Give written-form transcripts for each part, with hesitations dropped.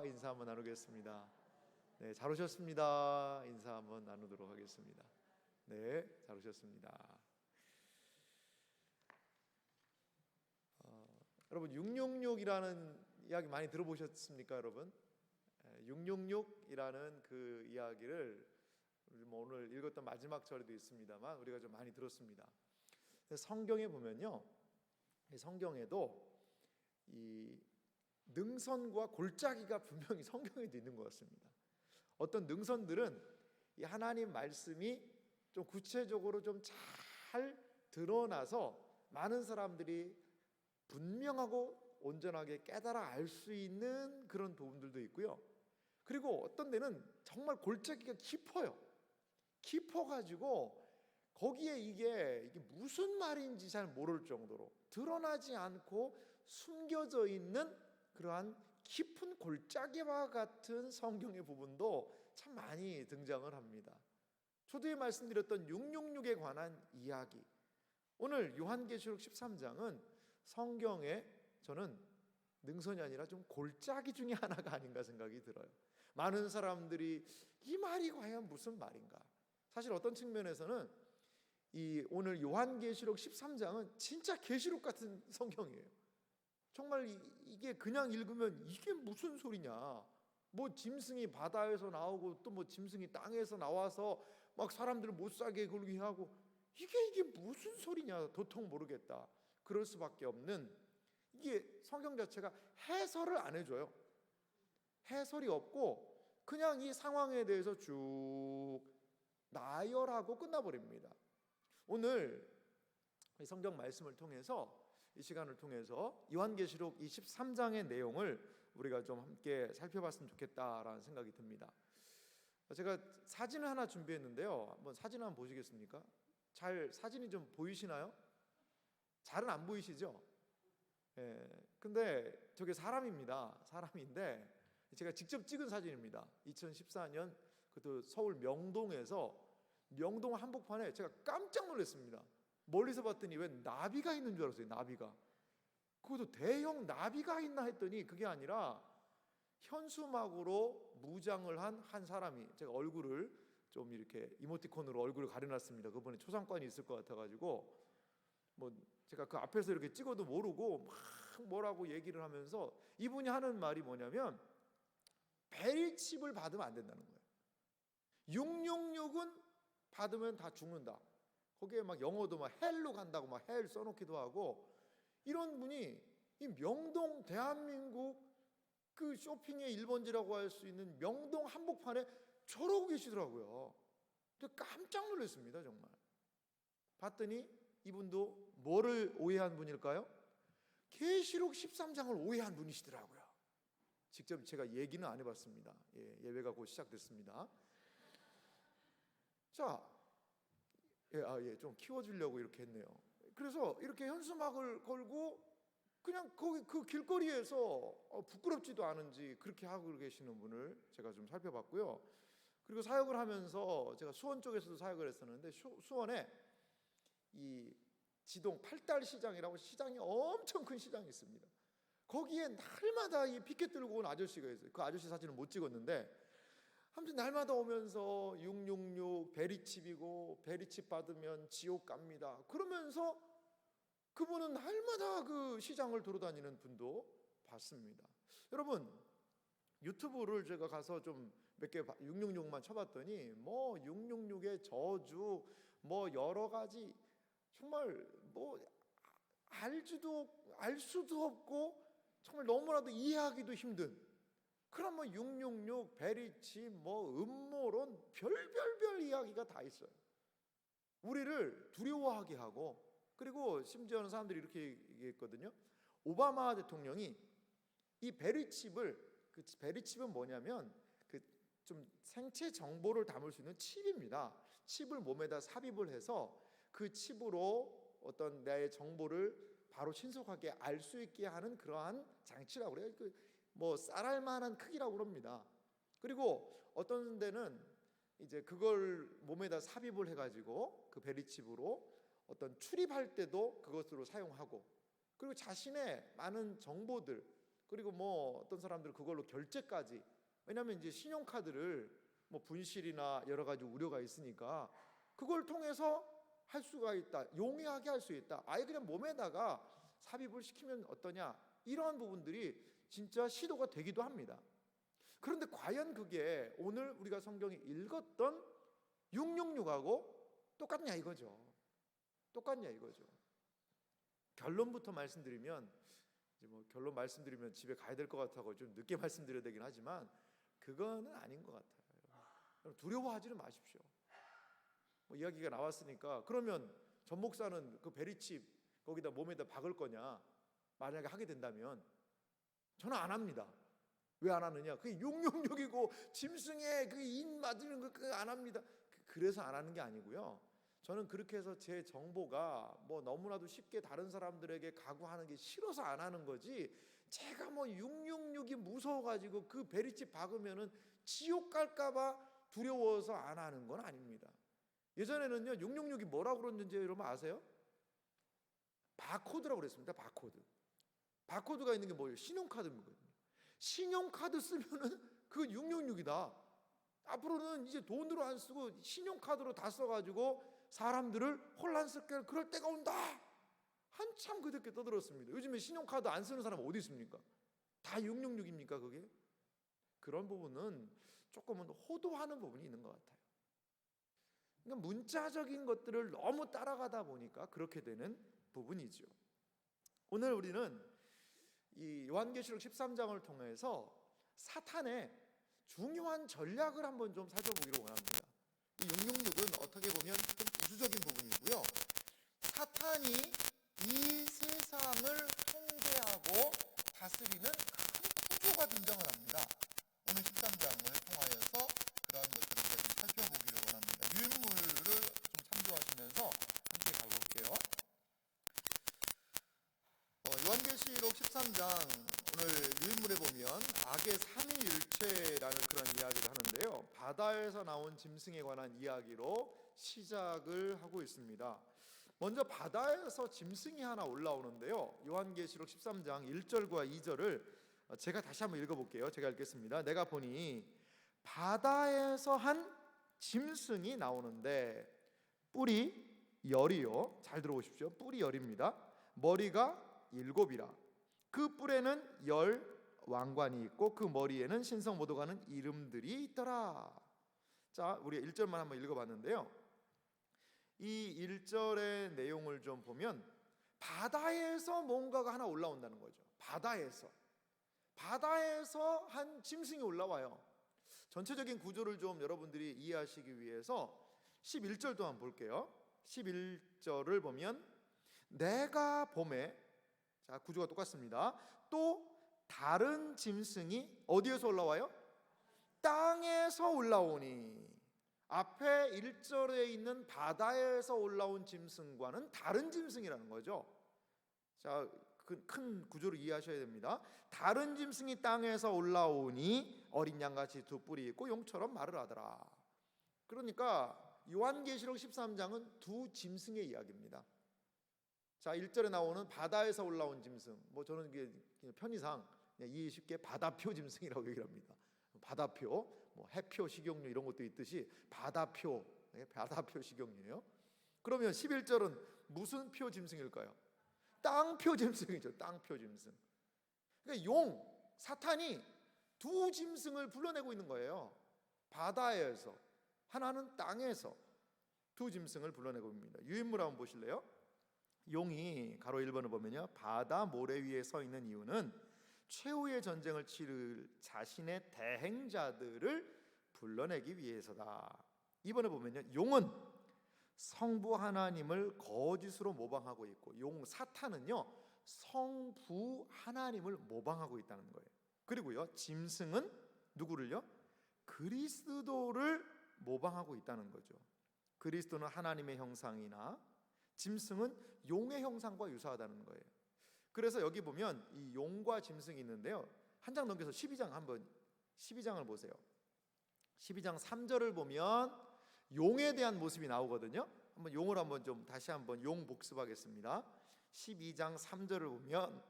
오셨습니다. 인사 한번 나누겠습니다. 네, 잘 오셨습니다. 인사 한번 나누도록 하겠습니다. 네, 잘 오셨습니다. 여러분 666이라는 이야기 많이 들어보셨습니까, 여러분? 666이라는 그 이야기를 뭐 오늘 읽었던 마지막 절에도 있습니다만 우리가 좀 많이 들었습니다. 성경에 보면요, 성경에도 이 능선과 골짜기가 분명히 성경에도 있는 것 같습니다. 어떤 능선들은 이 하나님 말씀이 좀 구체적으로 좀 잘 드러나서 많은 사람들이 분명하고 온전하게 깨달아 알 수 있는 그런 부분들도 있고요. 그리고 어떤 데는 정말 골짜기가 깊어가지고 거기에 이게 무슨 말인지 잘 모를 정도로 드러나지 않고 숨겨져 있는 그러한 깊은 골짜기와 같은 성경의 부분도 참 많이 등장을 합니다. 초두에 말씀드렸던 666에 관한 이야기, 오늘 요한계시록 13장은 성경에 저는 능선이 아니라 좀 골짜기 중에 하나가 아닌가 생각이 들어요. 많은 사람들이 이 말이 과연 무슨 말인가. 사실 어떤 측면에서는 이 오늘 요한계시록 13장은 진짜 계시록 같은 성경이에요. 정말 이게 그냥 읽으면 이게 무슨 소리냐, 뭐 짐승이 바다에서 나오고 또 뭐 짐승이 땅에서 나와서 막 사람들을 못 살게 굴게 하고 이게 무슨 소리냐, 도통 모르겠다, 그럴 수밖에 없는, 이게 성경 자체가 해설을 안 해줘요. 해설이 없고 그냥 이 상황에 대해서 쭉 나열하고 끝나버립니다. 오늘 성경 말씀을 통해서, 이 시간을 통해서 요한계시록 23장의 내용을 우리가 좀 함께 살펴봤으면 좋겠다라는 생각이 듭니다. 제가 사진을 하나 준비했는데요. 한번 사진 한번 보시겠습니까? 잘 사진이 좀 보이시나요? 잘은 안 보이시죠? 예. 근데 저게 사람입니다. 사람인데 제가 직접 찍은 사진입니다. 2014년 그것도 서울 명동에서, 명동 한복판에 제가 깜짝 놀랐습니다. 멀리서 봤더니 왜 나비가 있는 줄 알았어요. 나비가. 그것도 대형 나비가 있나 했더니 그게 아니라 현수막으로 무장을 한 사람이, 제가 얼굴을 좀 이렇게 이모티콘으로 얼굴을 가려놨습니다. 그분이 초상권이 있을 것 같아가지고 뭐 제가 그 앞에서 이렇게 찍어도 모르고 막 뭐라고 얘기를 하면서, 이분이 하는 말이 뭐냐면 베리칩을 받으면 안 된다는 거예요. 666은 받으면 다 죽는다. 거기에 막 영어도 막 헬로 간다고 막 헬 써놓기도 하고, 이런 분이 이 명동, 대한민국 그 쇼핑의 1번지라고 할 수 있는 명동 한복판에 저러고 계시더라고요. 깜짝 놀랐습니다. 정말. 봤더니 이분도 뭐를 오해한 분일까요? 계시록 13장을 오해한 분이시더라고요. 직접 제가 얘기는 안 해봤습니다. 예배가 곧 시작됐습니다. 자, 좀 키워주려고 이렇게 했네요. 그래서 이렇게 현수막을 걸고 그냥 거기 그 길거리에서 부끄럽지도 않은지 그렇게 하고 계시는 분을 제가 좀 살펴봤고요. 그리고 사역을 하면서 제가 수원 쪽에서도 사역을 했었는데, 수원에 이 지동 8달 시장이라고 시장이 엄청 큰 시장이 있습니다. 거기에 날마다 이 피켓 들고 온 아저씨가 있어요. 그 아저씨 사진을 못 찍었는데 아무튼 날마다 오면서 666 베리칩이고 베리칩 받으면 지옥 갑니다 그러면서 그분은 날마다 그 시장을 돌아다니는 분도 봤습니다. 여러분, 유튜브를 제가 가서 좀 몇 개 666만 쳐봤더니 뭐 666의 저주, 뭐 여러 가지, 정말 뭐 알 수도 없고 정말 너무나도 이해하기도 힘든 그런 뭐 666, 베리칩, 뭐 음모론, 별별별 이야기가 다 있어요. 우리를 두려워하게 하고, 그리고 심지어는 사람들이 이렇게 얘기했거든요. 오바마 대통령이 이 베리칩을, 그 베리칩은 뭐냐면 그 좀 생체 정보를 담을 수 있는 칩입니다. 칩을 몸에다 삽입을 해서 그 칩으로 어떤 내 정보를 바로 신속하게 알 수 있게 하는 그러한 장치라고 그래요. 뭐 쌀알만한 크기라고 그럽니다. 그리고 어떤 데는 이제 그걸 몸에다 삽입을 해가지고 그 베리칩으로 어떤 출입할 때도 그것으로 사용하고, 그리고 자신의 많은 정보들, 그리고 뭐 어떤 사람들은 그걸로 결제까지. 왜냐하면 이제 신용카드를 뭐 분실이나 여러 가지 우려가 있으니까 그걸 통해서 할 수가 있다. 용이하게 할 수 있다. 아예 그냥 몸에다가 삽입을 시키면 어떠냐. 이러한 부분들이 진짜 시도가 되기도 합니다. 그런데 과연 그게 오늘 우리가 성경에 읽었던 666하고 똑같냐 이거죠. 똑같냐 이거죠. 결론부터 말씀드리면, 이제 뭐 결론 말씀드리면 집에 가야 될 것 같아서 좀 늦게 말씀드려야 되긴 하지만 그거는 아닌 것 같아요. 두려워하지는 마십시오. 뭐 이야기가 나왔으니까 그러면 전 목사는 그 베리칩 거기다 몸에다 박을 거냐? 만약에 하게 된다면 저는 안 합니다. 왜 안 하느냐? 그게 666이고 짐승의 그 인 맞는 거 그거 안 합니다. 그래서 안 하는 게 아니고요. 저는 그렇게 해서 제 정보가 뭐 너무나도 쉽게 다른 사람들에게 가구하는 게 싫어서 안 하는 거지, 제가 뭐 666이 무서워가지고 그 베리칩 박으면은 지옥 갈까봐 두려워서 안 하는 건 아닙니다. 예전에는요 666이 뭐라고 그러는지 여러분 아세요? 바코드라고 그랬습니다. 바코드가 있는 게 뭐예요? 신용카드거든요. 신용카드 쓰면은 그 666이다. 앞으로는 이제 돈으로 안 쓰고 신용카드로 다 써가지고 사람들을 혼란스럽게 그럴 때가 온다. 한참 그렇게 떠들었습니다. 요즘에 신용카드 안 쓰는 사람 어디 있습니까? 다 666입니까 그게? 그런 부분은 조금은 호도하는 부분이 있는 것 같아요. 그러니까 문자적인 것들을 너무 따라가다 보니까 그렇게 되는 부분이죠. 오늘 우리는 이 요한계시록 13장을 통해서 사탄의 중요한 전략을 한번 좀 살펴보기로 원합니다. 이 666은 어떻게 보면 좀 부수적인 부분이고요. 사탄이 이 세상을 통제하고 다스리는 큰 구조가 등장을 합니다. 오늘 13장을 통하여서 그러한 것들을 좀 살펴보기를 원합니다. 유인물을 좀 참조하시면서 함께 가볼게요. 요한계시록 13장 오늘 유인물에 보면 악의 삼위일체라는 그런 이야기를 하는데요. 바다에서 나온 짐승에 관한 이야기로 시작을 하고 있습니다. 먼저 바다에서 짐승이 하나 올라오는데요. 요한계시록 13장 1절과 2절을 제가 다시 한번 읽어볼게요. 제가 읽겠습니다. 내가 보니 바다에서 한 짐승이 나오는데 뿔이 열이요. 잘 들어보십시오. 뿔이 열입니다. 머리가 7이라. 그 뿔에는 10 왕관이 있고 그 머리에는 신성 모독하는 이름들이 있더라. 자, 우리 1절만 한번 읽어봤는데요. 이 1절의 내용을 좀 보면 바다에서 뭔가가 하나 올라온다는 거죠. 바다에서 한 짐승이 올라와요. 전체적인 구조를 좀 여러분들이 이해하시기 위해서 11절 또한 볼게요. 11절을 보면 내가 봄에, 자 구조가 똑같습니다. 또 다른 짐승이 어디에서 올라와요? 땅에서 올라오니. 앞에 1절에 있는 바다에서 올라온 짐승과는 다른 짐승이라는 거죠. 자, 큰 구조를 이해하셔야 됩니다. 다른 짐승이 땅에서 올라오니 어린 양같이 두 뿔이 있고 용처럼 말을 하더라. 그러니까 요한계시록 13장은 두 짐승의 이야기입니다. 자, 1절에 나오는 바다에서 올라온 짐승, 뭐 저는 이게 편의상 이해 쉽게 바다표 짐승이라고 얘기를 합니다. 바다표, 뭐 해표 식용유 이런 것도 있듯이 바다표 식용유예요. 그러면 11절은 무슨 표 짐승일까요? 땅표 짐승이죠. 땅표 짐승. 그러니까 사탄이 두 짐승을 불러내고 있는 거예요. 바다에서, 하나는 땅에서 두 짐승을 불러내고 있습니다. 유인물 한번 보실래요? 용이 가로 1번을 보면요, 바다 모래 위에 서 있는 이유는 최후의 전쟁을 치를 자신의 대행자들을 불러내기 위해서다. 2번에 보면요, 용은 성부 하나님을 거짓으로 모방하고 있고, 사탄은요 성부 하나님을 모방하고 있다는 거예요. 그리고요 짐승은 누구를요? 그리스도를 모방하고 있다는 거죠. 그리스도는 하나님의 형상이나 짐승은 용의 형상과 유사하다는 거예요. 그래서 여기 보면 이 용과 짐승이 있는데요. 한 장 넘겨서 12장을 보세요. 12장 3절을 보면 용에 대한 모습이 나오거든요. 한번 용을 한번 좀 다시 한번 용 복습하겠습니다. 12장 3절을 보면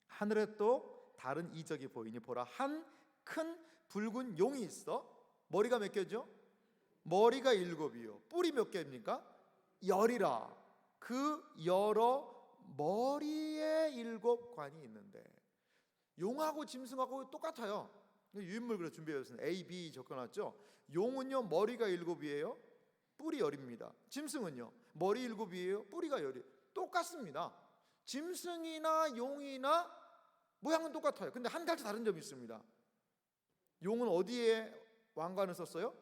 하늘에 또 다른 이적이 보이니 보라, 한 큰 붉은 용이 있어. 머리가 몇 개죠? 머리가 7이요. 뿔이 몇 개입니까? 10이라. 그 여러 머리에 7관이 있는데, 용하고 짐승하고 똑같아요. 유인물 그래서 준비해봤습니다. A, B 적혀놨죠. 용은요 머리가 7이에요. 뿔이 10입니다. 짐승은요 머리 7이에요. 뿌리가 10이. 똑같습니다. 짐승이나 용이나 모양은 똑같아요. 근데 한 가지 다른 점이 있습니다. 용은 어디에 왕관을 썼어요?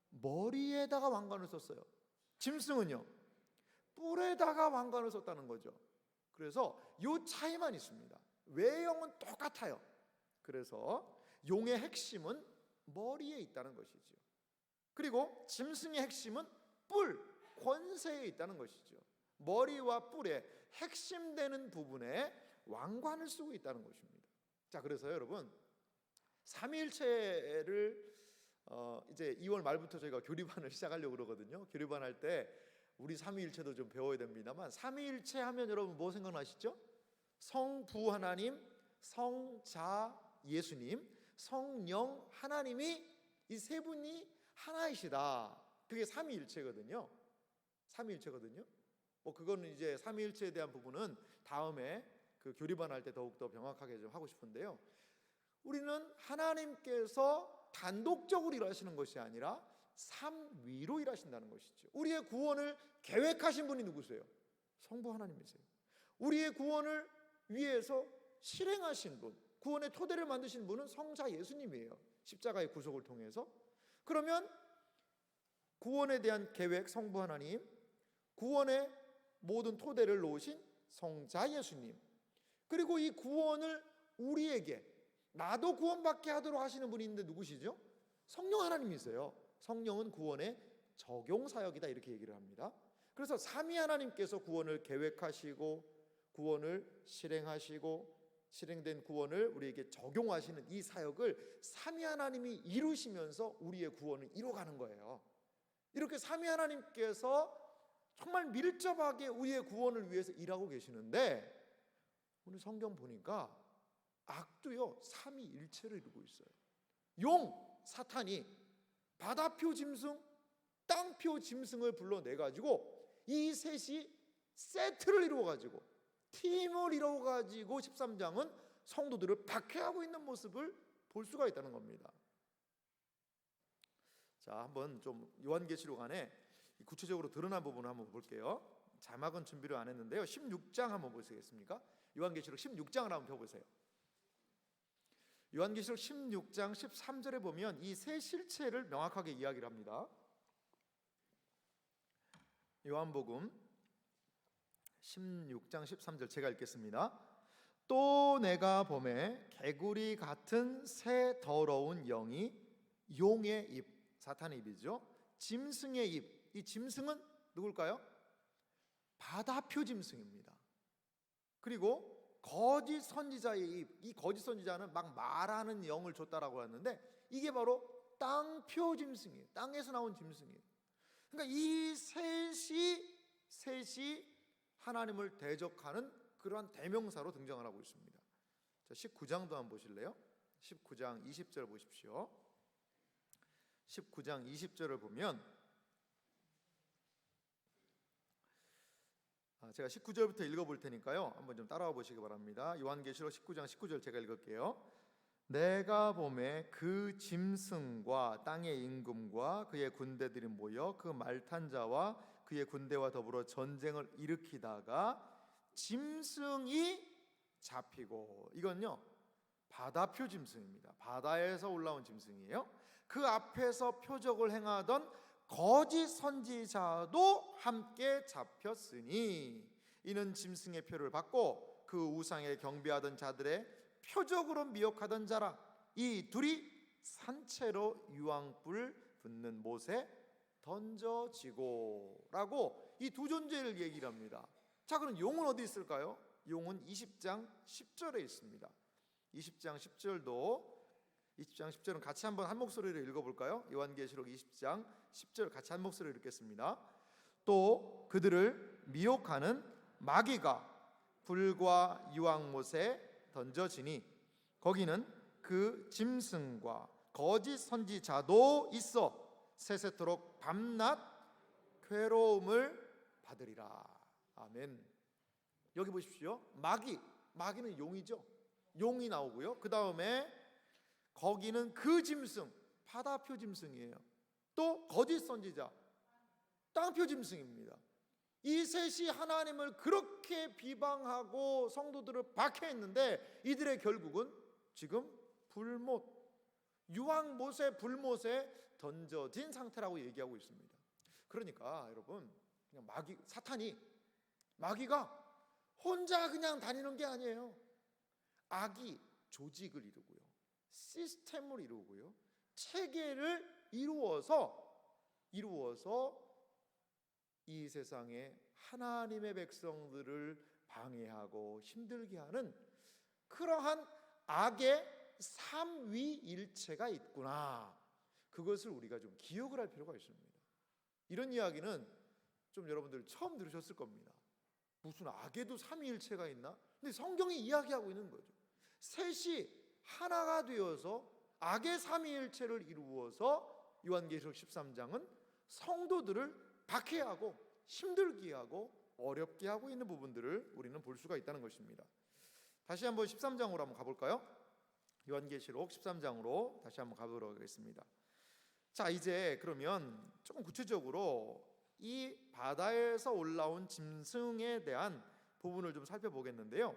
머리에다가 왕관을 썼어요. 짐승은요 뿔에다가 왕관을 썼다는 거죠. 그래서 이 차이만 있습니다. 외형은 똑같아요. 그래서 용의 핵심은 머리에 있다는 것이죠. 그리고 짐승의 핵심은 뿔, 권세에 있다는 것이죠. 머리와 뿔의 핵심되는 부분에 왕관을 쓰고 있다는 것입니다. 자, 그래서 여러분 삼위일체를 이제 2월 말부터 저희가 교리반을 시작하려고 그러거든요. 교리반 할 때 우리 삼위일체도 좀 배워야 됩니다만, 삼위일체 하면 여러분 뭐 생각나시죠? 성부 하나님, 성자 예수님, 성령 하나님이 이 세 분이 하나이시다. 그게 삼위일체거든요. 삼위일체거든요. 뭐 그거는 이제 삼위일체에 대한 부분은 다음에 그 교리반 할 때 더욱더 명확하게 좀 하고 싶은데요. 우리는 하나님께서 단독적으로 일하시는 것이 아니라 삼위로 일하신다는 것이죠. 우리의 구원을 계획하신 분이 누구세요? 성부 하나님이세요. 우리의 구원을 위해서 실행하신 분, 구원의 토대를 만드신 분은 성자 예수님이에요. 십자가의 구속을 통해서. 그러면 구원에 대한 계획 성부 하나님, 구원의 모든 토대를 놓으신 성자 예수님, 그리고 이 구원을 우리에게 나도 구원받게 하도록 하시는 분이 있는데 누구시죠? 성령 하나님이세요. 성령은 구원의 적용사역이다 이렇게 얘기를 합니다. 그래서 삼위 하나님께서 구원을 계획하시고 구원을 실행하시고 실행된 구원을 우리에게 적용하시는 이 사역을 삼위 하나님이 이루시면서 우리의 구원을 이루어가는 거예요. 이렇게 삼위 하나님께서 정말 밀접하게 우리의 구원을 위해서 일하고 계시는데, 오늘 성경 보니까 악도요 삼위일체를 이루고 있어요. 용, 사탄이 바다표 짐승, 땅표 짐승을 불러내가지고 이 셋이 세트를 이루어가지고 팀을 이루어가지고 13장은 성도들을 박해하고 있는 모습을 볼 수가 있다는 겁니다. 자, 한번 좀 요한계시록 안에 구체적으로 드러난 부분을 한번 볼게요. 자막은 준비를 안 했는데요. 16장 한번 보시겠습니까? 요한계시록 16장을 한번 펴보세요. 요한계시록 16장 13절에 보면 이 세 실체를 명확하게 이야기를 합니다. 요한복음 16장 13절 제가 읽겠습니다. 또 내가 보매 개구리 같은 새 더러운 영이 용의 입, 사탄의 입이죠, 짐승의 입. 이 짐승은 누굴까요? 바다표 짐승입니다. 그리고 거짓 선지자의 입, 이 거짓 선지자는 막 말하는 영을 줬다라고 했는데 이게 바로 땅표 짐승이에요. 땅에서 나온 짐승이에요. 그러니까 이 셋이 하나님을 대적하는 그러한 대명사로 등장을 하고 있습니다. 자, 19장도 한번 보실래요? 19장 20절 보십시오. 19장 20절을 보면 제가 19절부터 읽어볼 테니까요, 한번 좀 따라와 보시기 바랍니다. 요한계시록 19장 19절 제가 읽을게요. 내가 보매 그 짐승과 땅의 임금과 그의 군대들이 모여 그 말탄 자와 그의 군대와 더불어 전쟁을 일으키다가 짐승이 잡히고, 이건요 바다표 짐승입니다. 바다에서 올라온 짐승이에요. 그 앞에서 표적을 행하던 거짓 선지자도 함께 잡혔으니 이는 짐승의 표를 받고 그 우상에 경배하던 자들의 표적으로 미혹하던 자라. 이 둘이 산채로 유황불 붙는 못에 던져지고 라고 이 두 존재를 얘기를 합니다. 자, 그럼 용은 어디 있을까요? 용은 20장 10절에 있습니다. 20장 10절은 같이 한번 한 목소리로 읽어볼까요? 요한계시록 20장 10절 같이 한 목소리로 읽겠습니다. 또 그들을 미혹하는 마귀가 불과 유황못에 던져지니 거기는 그 짐승과 거짓 선지자도 있어 세세토록 밤낮 괴로움을 받으리라. 아멘. 여기 보십시오. 마귀는 용이죠. 용이 나오고요. 그 다음에 거기는 그 짐승, 바다표 짐승이에요. 또 거짓 선지자, 땅표 짐승입니다. 이 셋이 하나님을 그렇게 비방하고 성도들을 박해했는데 이들의 결국은 지금 유황못에 불못에 던져진 상태라고 얘기하고 있습니다. 그러니까 여러분, 그냥 마귀가 혼자 그냥 다니는 게 아니에요. 악이 조직을 이루고요, 시스템을 이루고요, 체계를 이루어서 이 세상에 하나님의 백성들을 방해하고 힘들게 하는 그러한 악의 삼위일체가 있구나. 그것을 우리가 좀 기억을 할 필요가 있습니다. 이런 이야기는 좀 여러분들 처음 들으셨을 겁니다. 무슨 악에도 삼위일체가 있나? 근데 성경이 이야기하고 있는 거죠. 셋이 하나가 되어서 악의 삼위일체를 이루어서 요한계시록 13장은 성도들을 박해하고 힘들게 하고 어렵게 하고 있는 부분들을 우리는 볼 수가 있다는 것입니다. 다시 한번 13장으로 한번 가볼까요? 요한계시록 13장으로 다시 한번 가보도록 하겠습니다. 자, 이제 그러면 조금 구체적으로 이 바다에서 올라온 짐승에 대한 부분을 좀 살펴보겠는데요.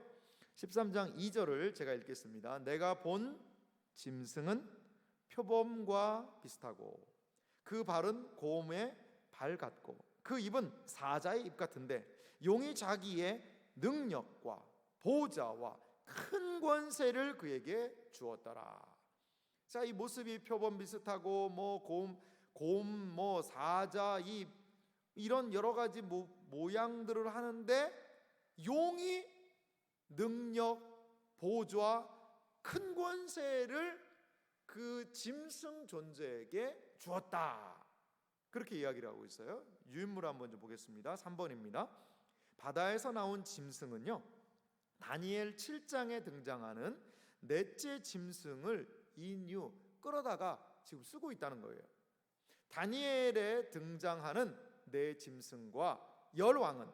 13장 2절을 제가 읽겠습니다. 내가 본 짐승은 표범과 비슷하고 그 발은 곰의 발 같고 그 입은 사자의 입 같은데 용이 자기의 능력과 보좌와 큰 권세를 그에게 주었더라. 자, 이 모습이 표범 비슷하고 곰, 사자, 입 이런 여러 가지 모양들을 하는데 용이 능력, 보좌, 큰 권세를 그 짐승 존재에게 주었다. 그렇게 이야기를 하고 있어요. 유인물 한번 좀 보겠습니다. 3번입니다. 바다에서 나온 짐승은요, 다니엘 7장에 등장하는 넷째 짐승을 인유 끌어다가 지금 쓰고 있다는 거예요. 다니엘에 등장하는 네 짐승과 열왕은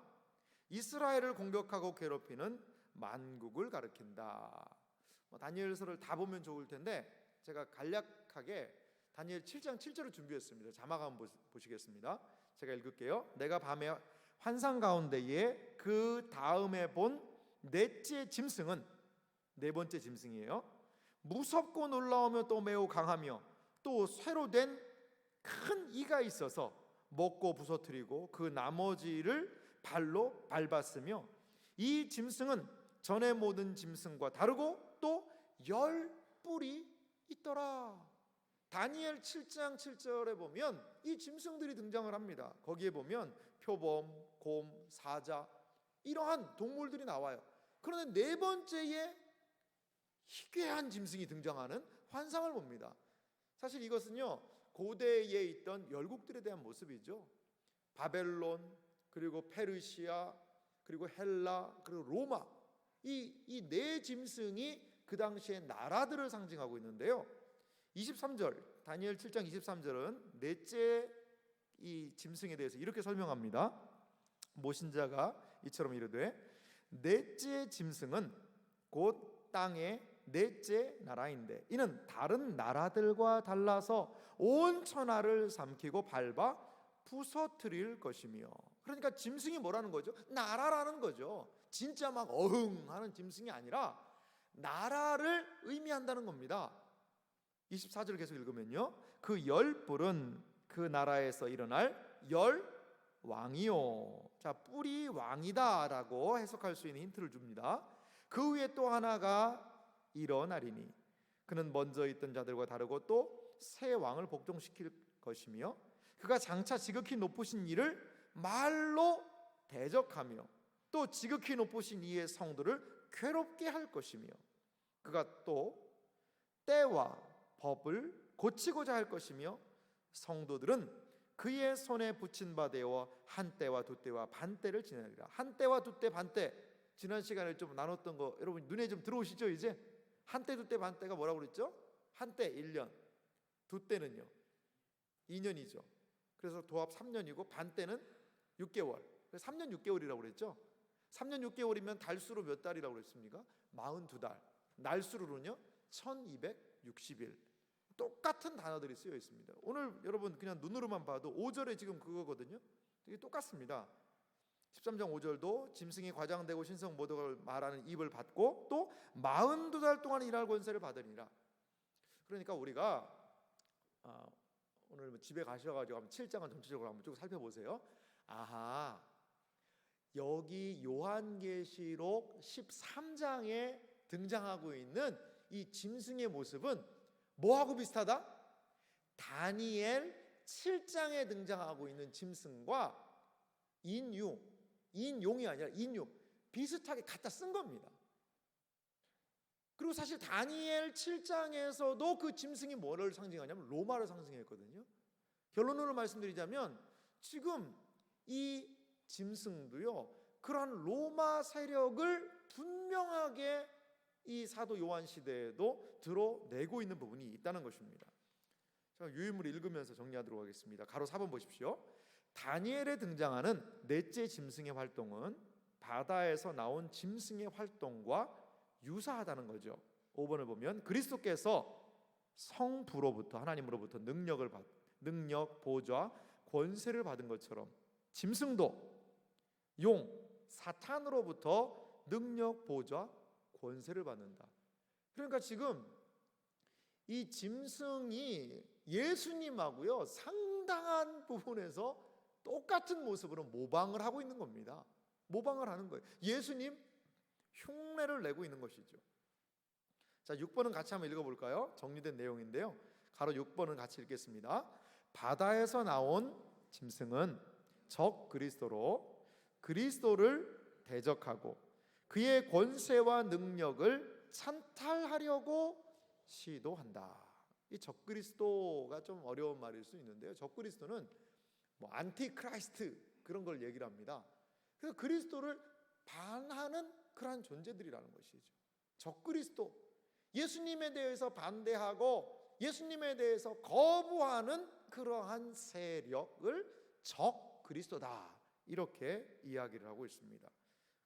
이스라엘을 공격하고 괴롭히는 만국을 가리킨다. 다니엘서를 다 보면 좋을 텐데 제가 간략하게 다니엘 7장 7절을 준비했습니다. 자막 한번 보시겠습니다. 제가 읽을게요. 내가 밤에 환상 가운데에 그 다음에 본 넷째 짐승은, 네 번째 짐승이에요, 무섭고 놀라우며 또 매우 강하며 또 쇠로 된 큰 이가 있어서 먹고 부서뜨리고 그 나머지를 발로 밟았으며 이 짐승은 전의 모든 짐승과 다르고 또 10뿔이 있더라. 다니엘 7장 7절에 보면 이 짐승들이 등장을 합니다. 거기에 보면 표범, 곰, 사자 이러한 동물들이 나와요. 그런데 네 번째에 희귀한 짐승이 등장하는 환상을 봅니다. 사실 이것은요, 고대에 있던 열국들에 대한 모습이죠. 바벨론, 그리고 페르시아, 그리고 헬라, 그리고 로마, 이 네 짐승이 그 당시의 나라들을 상징하고 있는데요. 23절, 다니엘 7장 23절은 넷째 이 짐승에 대해서 이렇게 설명합니다. 모신자가 이처럼 이르되 넷째 짐승은 곧 땅의 넷째 나라인데 이는 다른 나라들과 달라서 온 천하를 삼키고 밟아 부서뜨릴 것이며. 그러니까 짐승이 뭐라는 거죠? 나라라는 거죠. 진짜 막 어흥하는 짐승이 아니라 나라를 의미한다는 겁니다. 24절 계속 읽으면요, 그 10뿔은 그 나라에서 일어날 10왕이요. 자, 뿔이 왕이다라고 해석할 수 있는 힌트를 줍니다. 그 위에 또 하나가 일어나리니 그는 먼저 있던 자들과 다르고 또 새 왕을 복종시킬 것이며 그가 장차 지극히 높으신 이를 말로 대적하며 또 지극히 높으신 이의 성도를 괴롭게 할 것이며 그가 또 때와 법을 고치고자 할 것이며 성도들은 그의 손에 붙인 바 되어 한 때와 두 때와 반 때를 지내리라. 한 때와 두 때, 반 때, 지난 시간에 좀 나눴던 거 여러분 눈에 좀 들어오시죠? 이제 한때, 두때, 반때가 뭐라고 그랬죠? 한때 1년, 두때는요 2년이죠. 그래서 도합 3년이고 반때는 6개월. 그래서 3년 6개월이라고 그랬죠. 3년 6개월이면 달수로 몇 달이라고 그랬습니까? 42달. 날수로는요 1260일. 똑같은 단어들이 쓰여 있습니다. 오늘 여러분 그냥 눈으로만 봐도 5절에 지금 그거거든요. 이게 똑같습니다. 13장 5절도 짐승이 과장되고 신성 모독을 말하는 입을 받고 또 42달 동안 일할 권세를 받으리라. 그러니까 우리가 오늘 집에 가셔가지고 한번 7장은 전체적으로 한번 쭉 살펴보세요. 아하, 여기 요한계시록 13장에 등장하고 있는 이 짐승의 모습은 뭐하고 비슷하다? 다니엘 7장에 등장하고 있는 짐승과 인용이 아니라 인용 비슷하게 갖다 쓴 겁니다. 그리고 사실 다니엘 7장에서도 그 짐승이 뭐를 상징하냐면 로마를 상징했거든요. 결론으로 말씀드리자면 지금 이 짐승도요 그러한 로마 세력을 분명하게 이 사도 요한 시대에도 드러내고 있는 부분이 있다는 것입니다. 자, 유인물을 읽으면서 정리하도록 하겠습니다. 가로 4번 보십시오. 다니엘에 등장하는 넷째 짐승의 활동은 바다에서 나온 짐승의 활동과 유사하다는 거죠. 5번을 보면 그리스도께서 성부로부터 하나님으로부터 능력, 보좌, 권세를 받은 것처럼 짐승도 사탄으로부터 능력, 보좌, 권세를 받는다. 그러니까 지금 이 짐승이 예수님하고요 상당한 부분에서 똑같은 모습으로 모방을 하고 있는 겁니다. 모방을 하는 거예요. 예수님 흉내를 내고 있는 것이죠. 자, 6번은 같이 한번 읽어볼까요? 정리된 내용인데요. 가로 6번은 같이 읽겠습니다. 바다에서 나온 짐승은 적 그리스도로 그리스도를 대적하고 그의 권세와 능력을 찬탈하려고 시도한다. 이 적그리스도가 좀 어려운 말일 수 있는데요. 적그리스도는 뭐 안티크라이스트 그런 걸 얘기를 합니다. 그래서 그리스도를 반하는 그러한 존재들이라는 것이죠. 적그리스도, 예수님에 대해서 반대하고 예수님에 대해서 거부하는 그러한 세력을 적그리스도다 이렇게 이야기를 하고 있습니다.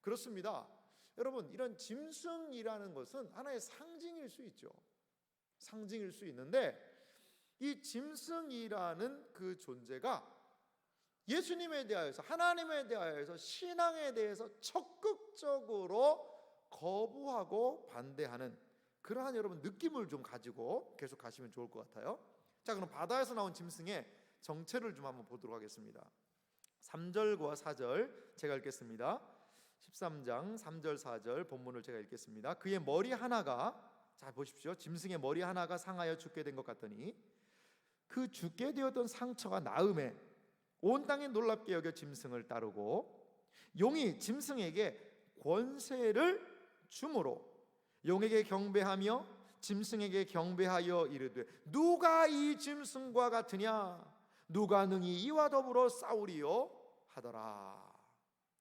그렇습니다. 여러분, 이런 짐승이라는 것은 하나의 상징일 수 있죠. 상징일 수 있는데 이 짐승이라는 그 존재가 예수님에 대하여서 하나님에 대하여서 신앙에 대해서 적극적으로 거부하고 반대하는 그러한 여러분 느낌을 좀 가지고 계속 가시면 좋을 것 같아요. 자, 그럼 바다에서 나온 짐승의 정체를 좀 한번 보도록 하겠습니다. 3절과 4절 제가 읽겠습니다. 13장 3절 4절 본문을 제가 읽겠습니다. 그의 머리 하나가, 자 보십시오, 짐승의 머리 하나가 상하여 죽게 된 것 같더니 그 죽게 되었던 상처가 나음에 온 땅이 놀랍게 여겨 짐승을 따르고 용이 짐승에게 권세를 주므로 용에게 경배하며 짐승에게 경배하여 이르되 누가 이 짐승과 같으냐, 누가 능히 이와 더불어 싸우리요 하더라.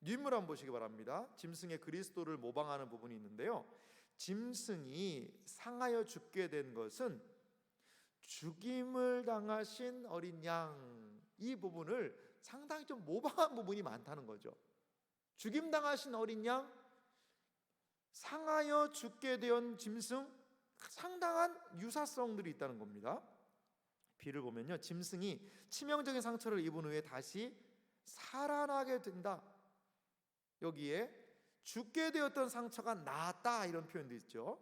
뒷물 한번 보시기 바랍니다. 짐승의 그리스도를 모방하는 부분이 있는데요, 짐승이 상하여 죽게 된 것은 죽임을 당하신 어린 양, 이 부분을 상당히 좀 모방한 부분이 많다는 거죠. 죽임당하신 어린 양, 상하여 죽게 된 짐승, 상당한 유사성들이 있다는 겁니다. 비를 보면요, 짐승이 치명적인 상처를 입은 후에 다시 살아나게 된다. 여기에 죽게 되었던 상처가 나았다 이런 표현도 있죠.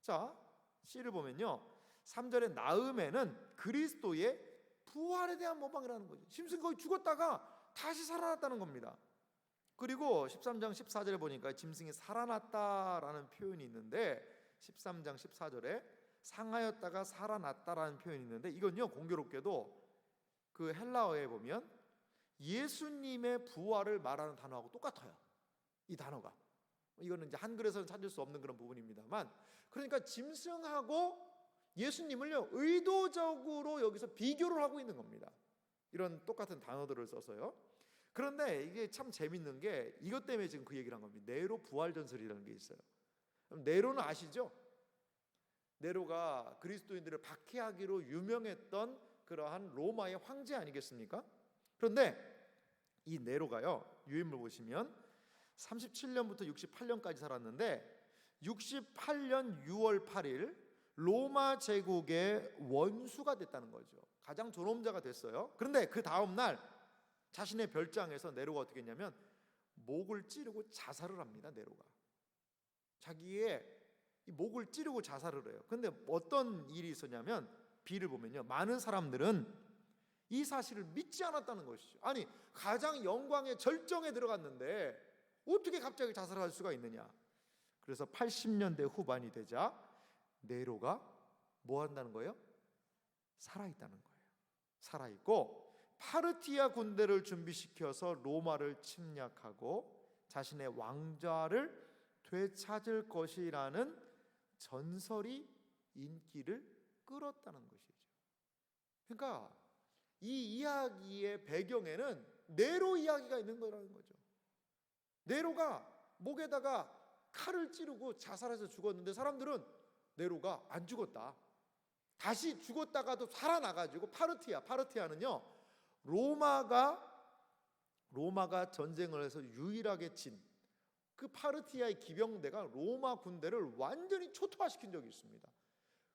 자, C를 보면요, 3절의 나음에는 그리스도의 부활에 대한 모방이라는 거죠. 짐승이 거의 죽었다가 다시 살아났다는 겁니다. 그리고 13장 14절에 보니까 짐승이 살아났다라는 표현이 있는데 13장 14절에 상하였다가 살아났다라는 표현이 있는데 이건요 공교롭게도 그 헬라어에 보면 예수님의 부활을 말하는 단어하고 똑같아요. 이 단어가, 이거는 이제 한글에서는 찾을 수 없는 그런 부분입니다만, 그러니까 짐승하고 예수님을요 의도적으로 여기서 비교를 하고 있는 겁니다. 이런 똑같은 단어들을 써서요. 그런데 이게 참 재밌는 게 이것 때문에 지금 그 얘기를 한 겁니다. 네로 부활 전설이라는 게 있어요. 네로는 아시죠? 네로가 그리스도인들을 박해하기로 유명했던 그러한 로마의 황제 아니겠습니까? 그런데 이 네로가요, 유인물 보시면 37년부터 68년까지 살았는데 68년 6월 8일 로마 제국의 원수가 됐다는 거죠. 가장 존엄자가 됐어요. 그런데 그 다음 날 자신의 별장에서 네로가 어떻게 했냐면 목을 찌르고 자살을 합니다. 네로가 자기의 이 목을 찌르고 자살을 해요. 그런데 어떤 일이 있었냐면 비를 보면요, 많은 사람들은 이 사실을 믿지 않았다는 것이죠. 아니, 가장 영광의 절정에 들어갔는데 어떻게 갑자기 자살할 수가 있느냐. 그래서 80년대 후반이 되자 네로가 뭐 한다는 거예요? 살아있다는 거예요. 살아있고 파르티아 군대를 준비시켜서 로마를 침략하고 자신의 왕좌를 되찾을 것이라는 전설이 인기를 끌었다는 것이죠. 그러니까 이 이야기의 배경에는 네로 이야기가 있는 거라는 거죠. 네로가 목에다가 칼을 찌르고 자살해서 죽었는데 사람들은 네로가 안 죽었다, 다시 죽었다가도 살아나가지고 파르티아는요, 로마가 전쟁을 해서 유일하게 진 그 파르티아의 기병대가 로마 군대를 완전히 초토화시킨 적이 있습니다.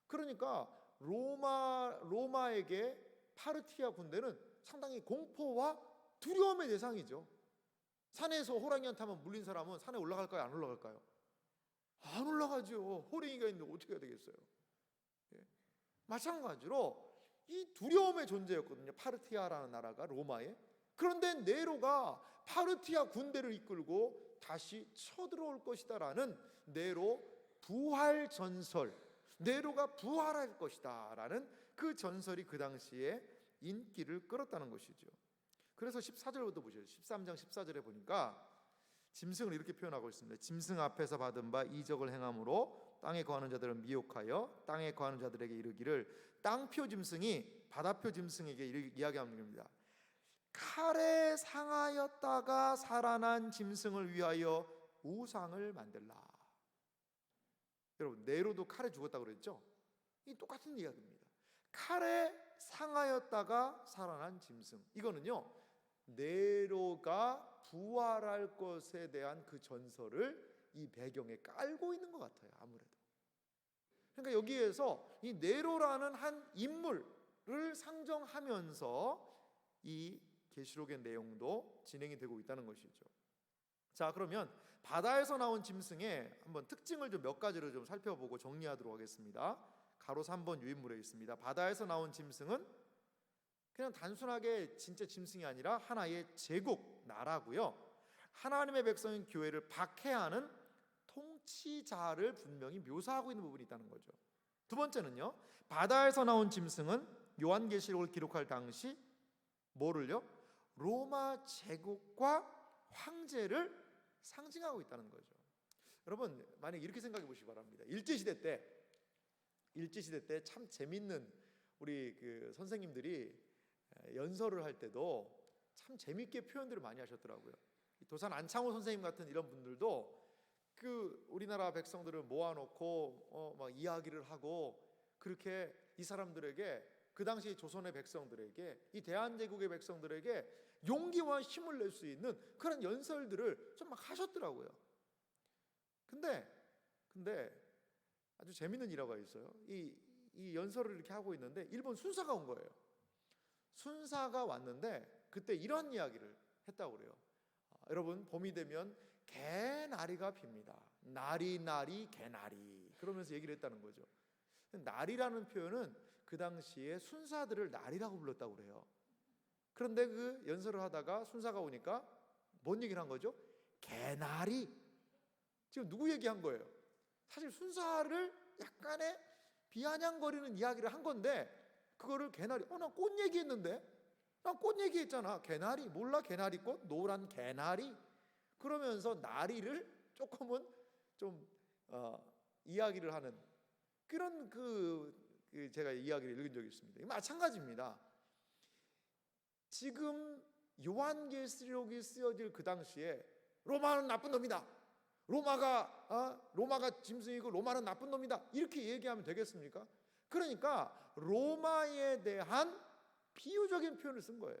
그러니까 로마에게 파르티아 군대는 상당히 공포와 두려움의 대상이죠. 산에서 호랑이한테 한번 물린 사람은 산에 올라갈까요? 안 올라갈까요? 안 올라가죠. 호랑이가 있는데 어떻게 해야 되겠어요? 예. 마찬가지로 이 두려움의 존재였거든요, 파르티아라는 나라가 로마에. 그런데 네로가 파르티아 군대를 이끌고 다시 쳐들어올 것이다라는 네로 부활 전설, 네로가 부활할 것이다라는 그 전설이 그 당시에 인기를 끌었다는 것이죠. 그래서 14절부터 보셔요. 13장 14절에 보니까 짐승을 이렇게 표현하고 있습니다. 짐승 앞에서 받은 바 이적을 행함으로 땅에 거하는 자들을 미혹하여 땅에 거하는 자들에게 이르기를, 땅표 짐승이 바다표 짐승에게 이야기하는 겁니다. 칼에 상하였다가 살아난 짐승을 위하여 우상을 만들라. 여러분, 네로도 칼에 죽었다고 그랬죠? 이 똑같은 이야기입니다. 칼에 상하였다가 살아난 짐승, 이거는요, 네로가 부활할 것에 대한 그 전설을 이 배경에 깔고 있는 것 같아요, 아무래도. 그러니까 여기에서 이 네로라는 한 인물을 상정하면서 이 계시록의 내용도 진행이 되고 있다는 것이죠. 자, 그러면 바다에서 나온 짐승의 한번 특징을 좀 몇 가지를 좀 살펴보고 정리하도록 하겠습니다. 가로 3번 유인물에 있습니다. 바다에서 나온 짐승은 그냥 단순하게 진짜 짐승이 아니라 하나의 제국, 나라고요. 하나님의 백성인 교회를 박해하는 통치자를 분명히 묘사하고 있는 부분이 있다는 거죠. 두 번째는요, 바다에서 나온 짐승은 요한계시록을 기록할 당시 뭐를요? 로마 제국과 황제를 상징하고 있다는 거죠. 여러분, 만약 이렇게 생각해 보시기 바랍니다. 일제시대 때 참 재밌는 우리 그 선생님들이 연설을 할 때도 참 재밌게 표현들을 많이 하셨더라고요. 도산 안창호 선생님 같은 이런 분들도 그 우리나라 백성들을 모아놓고 막 이야기를 하고, 그렇게 이 사람들에게, 그 당시 조선의 백성들에게, 이 대한제국의 백성들에게 용기와 힘을 낼 수 있는 그런 연설들을 좀 막 하셨더라고요. 근데 아주 재밌는 일화가 있어요. 이 연설을 이렇게 하고 있는데 일본 순사가 온 거예요. 순사가 왔는데 그때 이런 이야기를 했다고 그래요. 여러분, 봄이 되면 개나리가 핍니다. 나리 개나리, 그러면서 얘기를 했다는 거죠. 나리라는 표현은 그 당시에 순사들을 나리라고 불렀다고 그래요. 그런데 그 연설을 하다가 순사가 오니까 뭔 얘기를 한 거죠? 개나리. 지금 누구 얘기한 거예요? 사실 순사를 약간의 비아냥거리는 이야기를 한 건데 그거를 개나리, 나 꽃 얘기했는데, 나 꽃 얘기했잖아. 개나리 몰라? 개나리꽃, 노란 개나리. 그러면서 나리를 조금은 좀 이야기를 하는 그런 제가 이야기를 읽은 적이 있습니다. 마찬가지입니다. 지금 요한계시록이 쓰여질 그 당시에 로마는 나쁜 놈이다, 로마가 짐승이고 로마는 나쁜 놈이다, 이렇게 얘기하면 되겠습니까? 그러니까 로마에 대한 비유적인 표현을 쓴 거예요.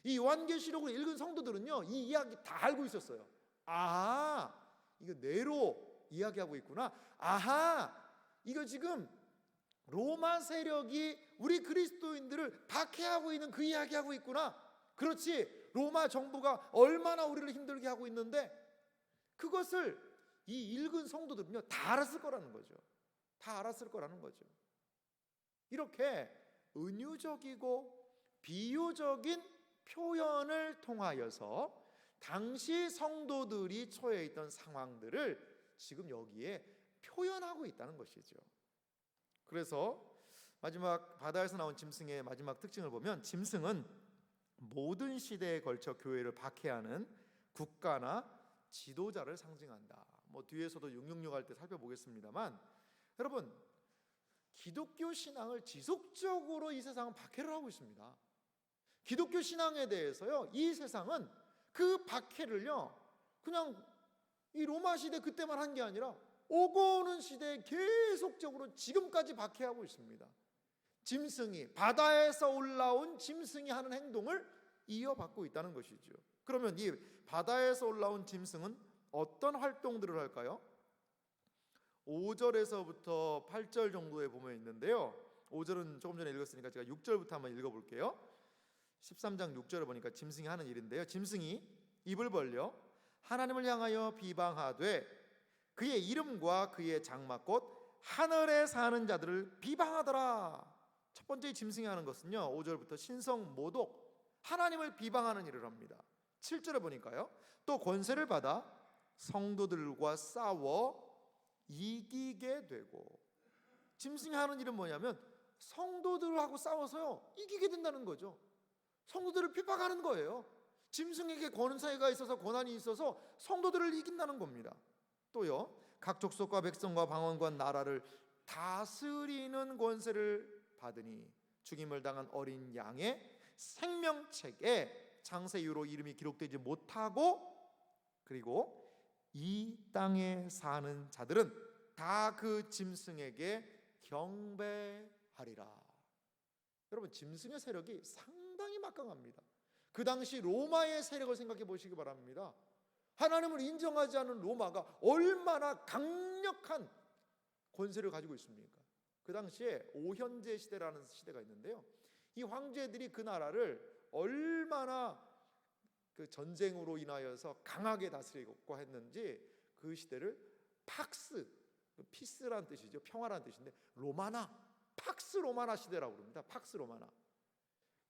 이 요한계시록을 읽은 성도들은요, 이 이야기 다 알고 있었어요. 아, 이거 네로 이야기하고 있구나. 아하, 이거 지금 로마 세력이 우리 그리스도인들을 박해하고 있는 그 이야기하고 있구나. 그렇지, 로마 정부가 얼마나 우리를 힘들게 하고 있는데 그것을 이 읽은 성도들은요 다 알았을 거라는 거죠. 다 알았을 거라는 거죠. 이렇게 은유적이고 비유적인 표현을 통하여서 당시 성도들이 처해 있던 상황들을 지금 여기에 표현하고 있다는 것이죠. 그래서 마지막 바다에서 나온 짐승의 마지막 특징을 보면, 짐승은 모든 시대에 걸쳐 교회를 박해하는 국가나 지도자를 상징한다. 뒤에서도 666 할 때 살펴보겠습니다만, 여러분, 기독교 신앙을 지속적으로 이 세상은 박해를 하고 있습니다. 기독교 신앙에 대해서요, 이 세상은 그 박해를요 그냥 이 로마 시대 그때만 한 게 아니라 오고 오는 시대에 계속적으로 지금까지 박해하고 있습니다. 짐승이, 바다에서 올라온 짐승이 하는 행동을 이어받고 있다는 것이죠. 그러면 이 바다에서 올라온 짐승은 어떤 활동들을 할까요? 5절에서부터 8절 정도에 보면 있는데요, 5절은 조금 전에 읽었으니까 제가 6절부터 한번 읽어볼게요. 13장 6절을 보니까 짐승이 하는 일인데요, 짐승이 입을 벌려 하나님을 향하여 비방하되 그의 이름과 그의 장막곧 하늘에 사는 자들을 비방하더라. 첫 번째 짐승이 하는 것은요, 5절부터 신성 모독, 하나님을 비방하는 일을 합니다. 7절에 보니까요, 또 권세를 받아 성도들과 싸워 이기게 되고, 짐승이 하는 일은 뭐냐면 성도들하고 싸워서요 이기게 된다는 거죠. 성도들을 핍박하는 거예요. 짐승에게 권세가 있어서, 권한이 있어서 성도들을 이긴다는 겁니다. 또요, 각 족속과 백성과 방언과 나라를 다스리는 권세를 받으니 죽임을 당한 어린 양의 생명책에 창세 이후로 이름이 기록되지 못하고, 그리고 이 땅에 사는 자들은 다 그 짐승에게 경배하리라. 여러분, 짐승의 세력이 상당히 막강합니다. 그 당시 로마의 세력을 생각해 보시기 바랍니다. 하나님을 인정하지 않은 로마가 얼마나 강력한 권세를 가지고 있습니까? 그 당시에 오현제 시대라는 시대가 있는데요, 이 황제들이 그 나라를 얼마나 그 전쟁으로 인하여서 강하게 다스리고 했는지, 그 시대를 팍스, 피스라는 뜻이죠, 평화라는 뜻인데 로마나, 팍스 로마나 시대라고 그럽니다. 팍스 로마나.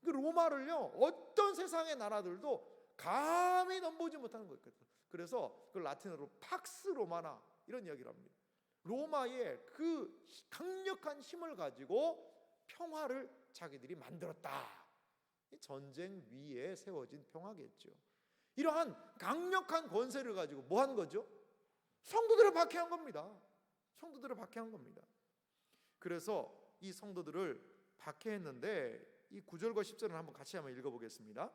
그 로마를요 어떤 세상의 나라들도 감히 넘보지 못하는 거예요. 그래서 그 라틴어로 팍스 로마나 이런 이야기를 합니다. 로마의 그 강력한 힘을 가지고 평화를 자기들이 만들었다. 전쟁 위에 세워진 평화겠죠. 이러한 강력한 권세를 가지고 뭐 한 거죠? 성도들을 박해한 겁니다. 성도들을 박해한 겁니다. 그래서 이 성도들을 박해했는데, 이 9절과 10절을 한번 같이 한번 읽어보겠습니다.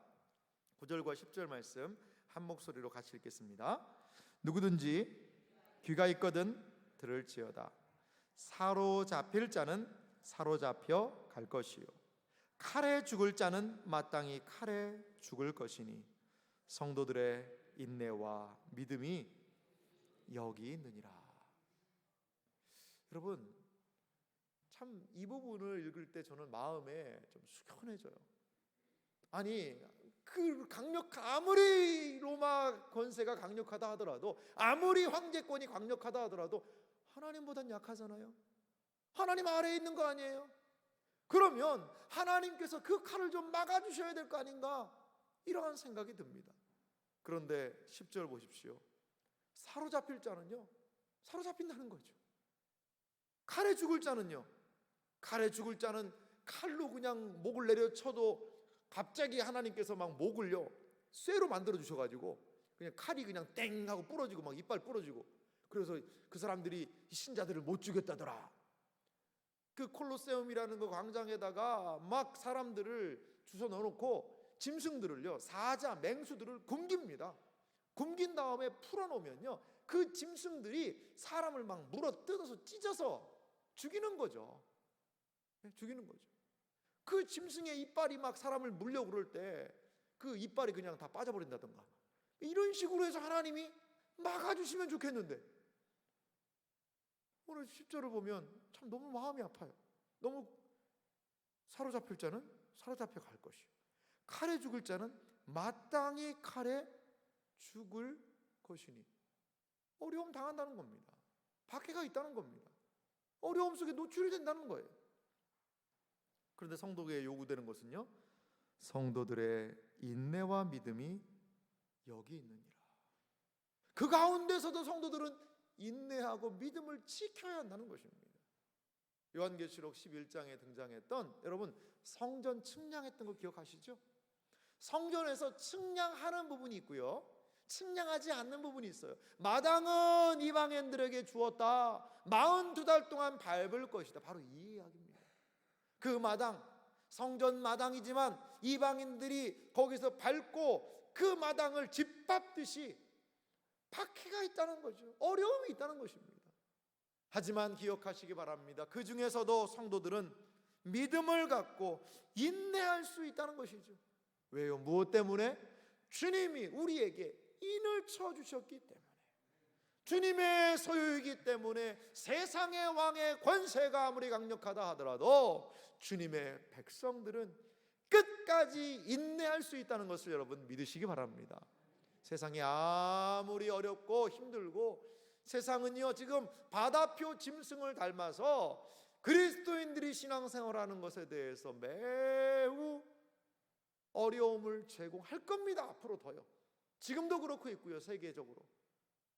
9절과 10절 말씀 한 목소리로 같이 읽겠습니다. 누구든지 귀가 있거든 들을지어다. 사로잡힐 자는 사로잡혀 갈 것이요, 칼에 죽을 자는 마땅히 칼에 죽을 것이니 성도들의 인내와 믿음이 여기 있느니라. 여러분, 참 이 부분을 읽을 때 저는 마음에 좀 숙연해져요. 아니, 아무리 로마 권세가 강력하다 하더라도, 아무리 황제권이 강력하다 하더라도 하나님보단 약하잖아요. 하나님 아래에 있는 거 아니에요? 그러면 하나님께서 그 칼을 좀 막아주셔야 될 거 아닌가, 이러한 생각이 듭니다. 그런데 10절 보십시오. 사로잡힐 자는요 사로잡힌다는 거죠. 칼에 죽을 자는요, 칼에 죽을 자는 칼로 그냥 목을 내려쳐도 갑자기 하나님께서 막 목을요 쇠로 만들어 주셔가지고 그냥 칼이 그냥 땡 하고 부러지고 막 이빨 부러지고, 그래서 그 사람들이 신자들을 못 죽였다더라. 그 콜로세움이라는 그 광장에다가 막 사람들을 주워 넣어놓고 짐승들을요, 사자, 맹수들을 굶깁니다. 굶긴 다음에 풀어놓으면요 그 짐승들이 사람을 막 물어 뜯어서 찢어서 죽이는 거죠. 죽이는 거죠. 그 짐승의 이빨이 막 사람을 물려고 그럴 때 그 이빨이 그냥 다 빠져버린다던가, 이런 식으로 해서 하나님이 막아주시면 좋겠는데, 오늘 10절을 보면 참 너무 마음이 아파요. 너무 사로잡힐 자는 사로잡혀 갈 것이요, 칼에 죽을 자는 마땅히 칼에 죽을 것이니. 어려움 당한다는 겁니다. 박해가 있다는 겁니다. 어려움 속에 노출이 된다는 거예요. 그런데 성도에게 요구되는 것은요, 성도들의 인내와 믿음이 여기 있느니라. 그 가운데서도 성도들은 인내하고 믿음을 지켜야 한다는 것입니다. 요한계시록 11장에 등장했던, 여러분 성전 측량했던 거 기억하시죠? 성전에서 측량하는 부분이 있고요, 측량하지 않는 부분이 있어요. 마당은 이방인들에게 주었다. 42달 동안 밟을 것이다. 바로 이 이야기입니다. 그 마당, 성전 마당이지만 이방인들이 거기서 밟고 그 마당을 짓밟듯이 박해가 있다는 거죠. 어려움이 있다는 것입니다. 하지만 기억하시기 바랍니다. 그 중에서도 성도들은 믿음을 갖고 인내할 수 있다는 것이죠. 왜요? 무엇 때문에? 주님이 우리에게 인을 쳐주셨기 때문에, 주님의 소유이기 때문에 세상의 왕의 권세가 아무리 강력하다 하더라도 주님의 백성들은 끝까지 인내할 수 있다는 것을 여러분 믿으시기 바랍니다. 세상이 아무리 어렵고 힘들고, 세상은요 지금 바다표 짐승을 닮아서 그리스도인들이 신앙생활하는 것에 대해서 매우 어려움을 제공할 겁니다. 앞으로 더요. 지금도 그렇고 있고요, 세계적으로.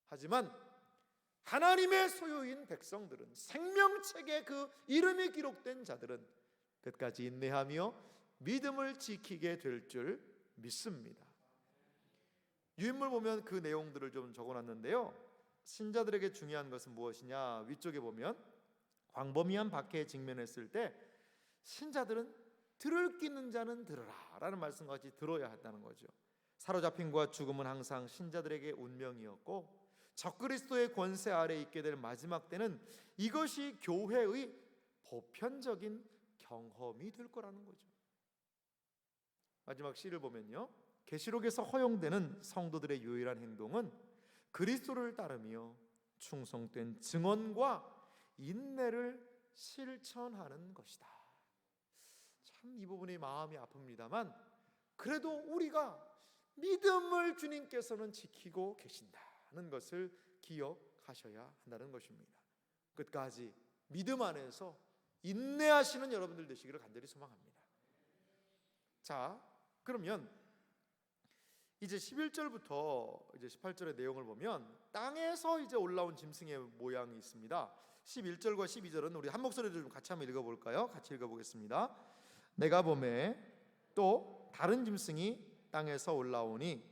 하지만 하나님의 소유인 백성들은, 생명책에 그 이름이 기록된 자들은 끝까지 인내하며 믿음을 지키게 될 줄 믿습니다. 유인물 보면 그 내용들을 좀 적어놨는데요, 신자들에게 중요한 것은 무엇이냐, 위쪽에 보면 광범위한 박해에 직면했을 때 신자들은 들을 끼는 자는 들으라 라는 말씀과 같이 들어야 한다는 거죠. 사로잡힘과 죽음은 항상 신자들에게 운명이었고, 적그리스도의 권세 아래 있게 될 마지막 때는 이것이 교회의 보편적인 경험이 될 거라는 거죠. 마지막 시를 보면요, 계시록에서 허용되는 성도들의 유일한 행동은 그리스도를 따르며 충성된 증언과 인내를 실천하는 것이다. 참 이 부분이 마음이 아픕니다만, 그래도 우리가 믿음을 주님께서는 지키고 계신다는 것을 기억하셔야 한다는 것입니다. 끝까지 믿음 안에서 인내하시는 여러분들 되시기를 간절히 소망합니다. 자, 그러면 이제 11절부터 이제 18절의 내용을 보면 땅에서 이제 올라온 짐승의 모양이 있습니다. 11절과 12절은 우리 한 목소리로 좀 같이 한번 읽어볼까요? 같이 읽어보겠습니다. 내가 보매 또 다른 짐승이 땅에서 올라오니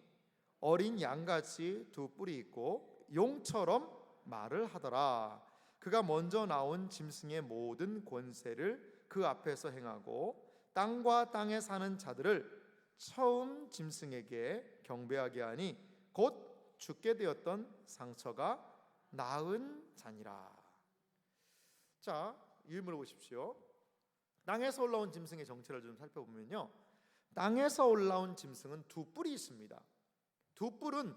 어린 양같이 두 뿔이 있고 용처럼 말을 하더라. 그가 먼저 나온 짐승의 모든 권세를 그 앞에서 행하고 땅과 땅에 사는 자들을 처음 짐승에게 경배하게 하니 곧 죽게 되었던 상처가 나은 자니라. 자, 유인물을 보십시오. 땅에서 올라온 짐승의 정체를 좀 살펴보면요, 땅에서 올라온 짐승은 두 뿔이 있습니다. 두 뿔은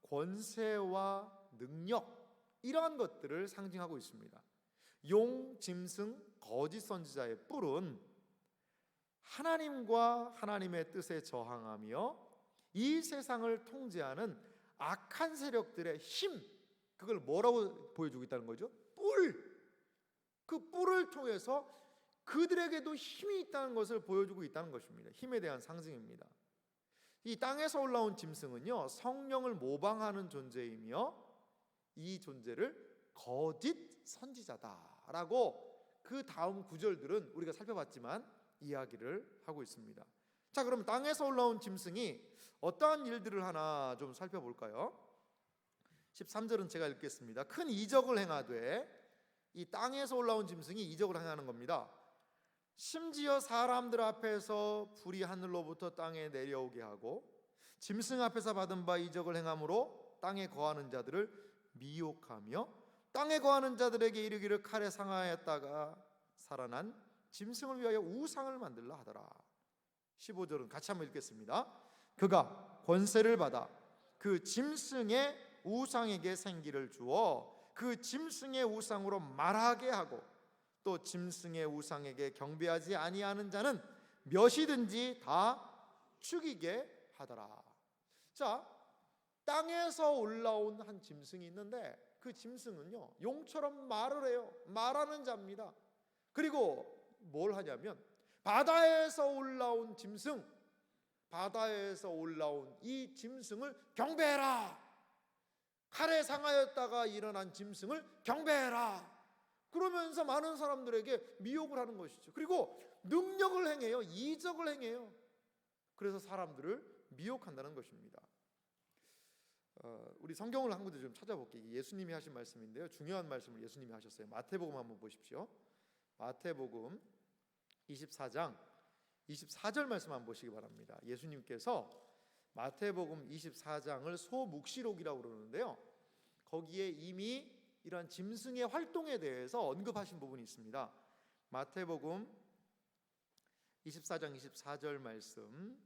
권세와 능력, 이러한 것들을 상징하고 있습니다. 용, 짐승, 거짓 선지자의 뿔은 하나님과 하나님의 뜻에 저항하며 이 세상을 통제하는 악한 세력들의 힘, 그걸 뭐라고 보여주고 있다는 거죠? 뿔! 그 뿔을 통해서 그들에게도 힘이 있다는 것을 보여주고 있다는 것입니다. 힘에 대한 상징입니다. 이 땅에서 올라온 짐승은요, 성령을 모방하는 존재이며 이 존재를 거짓 선지자다라고 그 다음 구절들은 우리가 살펴봤지만 이야기를 하고 있습니다. 자, 그럼 땅에서 올라온 짐승이 어떠한 일들을 하나 좀 살펴볼까요? 13절은 제가 읽겠습니다. 큰 이적을 행하되, 이 땅에서 올라온 짐승이 이적을 행하는 겁니다. 심지어 사람들 앞에서 불이 하늘로부터 땅에 내려오게 하고 짐승 앞에서 받은 바 이적을 행함으로 땅에 거하는 자들을 미혹하며 땅에 거하는 자들에게 이르기를 칼에 상하였다가 살아난 짐승을 위하여 우상을 만들라 하더라. 15절은 같이 한번 읽겠습니다. 그가 권세를 받아 그 짐승의 우상에게 생기를 주어 그 짐승의 우상으로 말하게 하고 또 짐승의 우상에게 경배하지 아니하는 자는 몇이든지 다 죽이게 하더라. 자, 땅에서 올라온 한 짐승이 있는데 그 짐승은요 용처럼 말을 해요. 말하는 자입니다. 그리고 뭘 하냐면 바다에서 올라온 짐승, 바다에서 올라온 이 짐승을 경배해라. 칼에 상하였다가 일어난 짐승을 경배해라. 그러면서 많은 사람들에게 미혹을 하는 것이죠. 그리고 능력을 행해요. 이적을 행해요. 그래서 사람들을 미혹한다는 것입니다. 우리 성경을 한 군데 좀 찾아볼게요. 예수님이 하신 말씀인데요. 중요한 말씀을 예수님이 하셨어요. 마태복음 한번 보십시오. 마태복음 24장 24절 말씀 한번 보시기 바랍니다. 예수님께서 마태복음 24장을 소묵시록이라고 그러는데요. 거기에 이미 이러한 짐승의 활동에 대해서 언급하신 부분이 있습니다. 마태복음 24장 24절 말씀,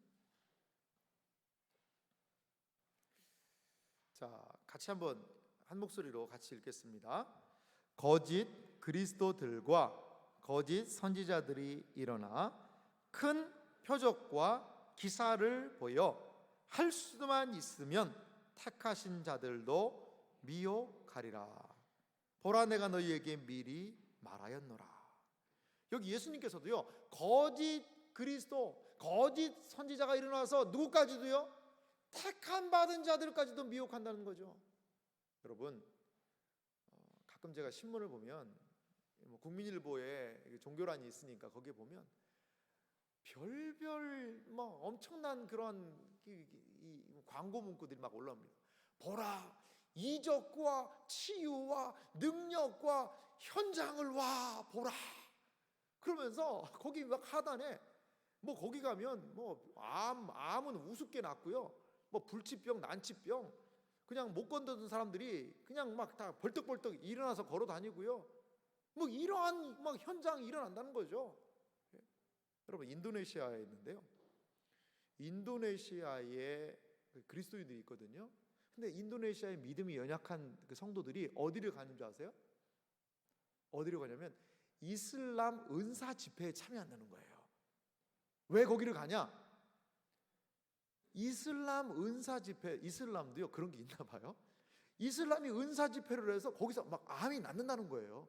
자, 같이 한번 한 목소리로 같이 읽겠습니다. 거짓 그리스도들과 거짓 선지자들이 일어나 큰 표적과 기사를 보여 할 수만 있으면 택하신 자들도 미혹하리라. 보라, 내가 너희에게 미리 말하였노라. 여기 예수님께서도요 거짓 그리스도, 거짓 선지자가 일어나서 누구까지도요 택함 받은 자들까지도 미혹한다는 거죠. 여러분, 가끔 제가 신문을 보면 국민일보에 종교란이 있으니까 거기에 보면 별별 엄청난 그런 이 광고 문구들이 막 올라옵니다. 보라, 이적과 치유와 능력과 현장을 와 보라. 그러면서 거기 막 하단에 거기 가면 암은 우습게 낫고요, 불치병, 난치병 그냥 못 건드는 사람들이 그냥 막 다 벌떡벌떡 일어나서 걸어 다니고요. 이러한 현장이 일어난다는 거죠. 여러분, 인도네시아에 있는데요. 인도네시아에 그리스도인들이 있거든요. 근데 인도네시아의 믿음이 연약한 그 성도들이 어디를 가는 줄 아세요? 어디를 가냐면 이슬람 은사 집회에 참여한다는 거예요. 왜 거기를 가냐? 이슬람 은사 집회, 이슬람도요 그런 게 있나 봐요. 이슬람이 은사 집회를 해서 거기서 막 암이 낫는다는 거예요.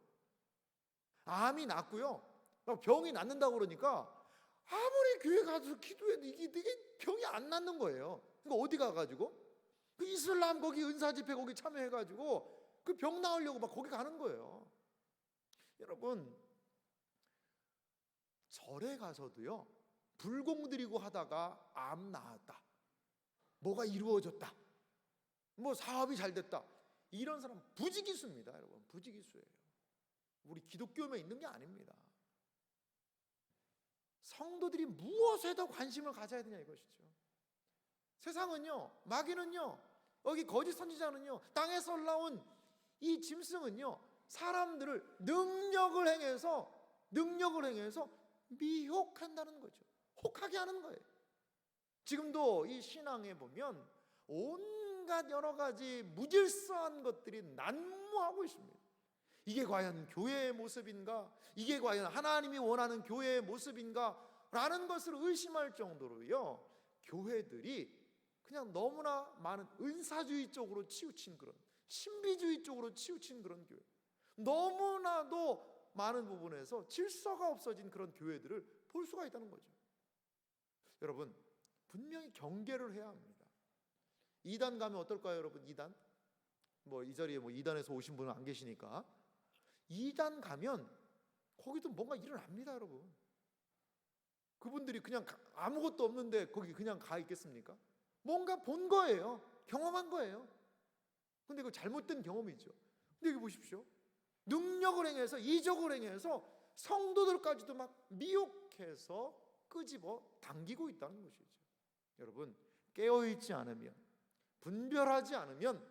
암이 낫고요, 병이 낫는다고 그러니까 아무리 교회 가서 기도해도 이게 병이 안 낫는 거예요. 그러니까 어디 가가지고 그 이슬람 거기 은사 집회 거기 참여해가지고 그 병 나으려고 막 거기 가는 거예요. 여러분, 절에 가서도요 불공 드리고 하다가 암 나았다, 뭐가 이루어졌다, 사업이 잘 됐다, 이런 사람 부지기수입니다. 여러분, 부지기수예요. 우리 기독교만 있는 게 아닙니다. 성도들이 무엇에도 관심을 가져야 되냐 이것이죠. 세상은요, 마귀는요, 여기 거짓 선지자는요, 땅에서 올라온 이 짐승은요 사람들을 능력을 행해서 미혹한다는 거죠. 혹하게 하는 거예요. 지금도 이 신앙에 보면 온갖 여러 가지 무질서한 것들이 난무하고 있습니다. 이게 과연 교회의 모습인가? 이게 과연 하나님이 원하는 교회의 모습인가? 라는 것을 의심할 정도로요 교회들이 그냥 너무나 많은 은사주의 쪽으로 치우친 그런, 신비주의 쪽으로 치우친 그런 교회, 너무나도 많은 부분에서 질서가 없어진 그런 교회들을 볼 수가 있다는 거죠. 여러분, 분명히 경계를 해야 합니다. 이단 가면 어떨까요, 여러분? 이단? 이 자리에 이단에서 오신 분은 안 계시니까, 이단 가면 거기도 뭔가 일어납니다, 여러분. 그분들이 그냥 아무것도 없는데 거기 그냥 가 있겠습니까? 뭔가 본 거예요. 경험한 거예요. 근데 그 잘못된 경험이죠. 근데 여기 보십시오. 능력을 행해서, 이적을 행해서 성도들까지도 막 미혹해서 끄집어 당기고 있다는 것이죠. 여러분, 깨어있지 않으면, 분별하지 않으면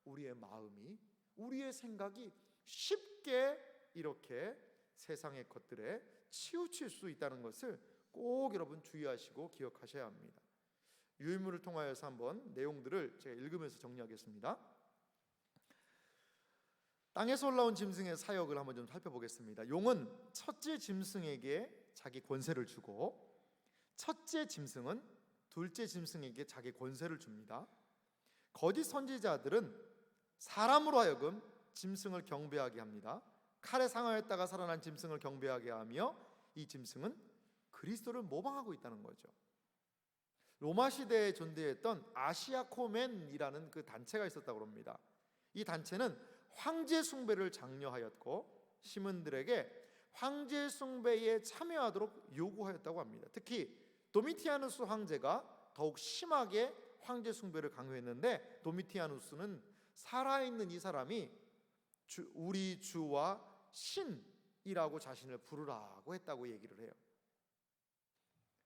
우리의 마음이, 우리의 생각이 쉽게 이렇게 세상의 것들에 치우칠 수 있다는 것을 꼭 여러분 주의하시고 기억하셔야 합니다. 유인물을 통하여서 한번 내용들을 제가 읽으면서 정리하겠습니다. 땅에서 올라온 짐승의 사역을 한번 좀 살펴보겠습니다. 용은 첫째 짐승에게 자기 권세를 주고, 첫째 짐승은 둘째 짐승에게 자기 권세를 줍니다. 거짓 선지자들은 사람으로 하여금 짐승을 경배하게 합니다. 칼에 상하였다가 살아난 짐승을 경배하게 하며, 이 짐승은 그리스도를 모방하고 있다는 거죠. 로마 시대에 존재했던 아시아코멘이라는 그 단체가 있었다고 합니다. 이 단체는 황제 숭배를 장려하였고 시민들에게 황제 숭배에 참여하도록 요구하였다고 합니다. 특히 도미티아누스 황제가 더욱 심하게 황제 숭배를 강요했는데, 도미티아누스는 살아있는 이 사람이 우리 주와 신이라고 자신을 부르라고 했다고 얘기를 해요.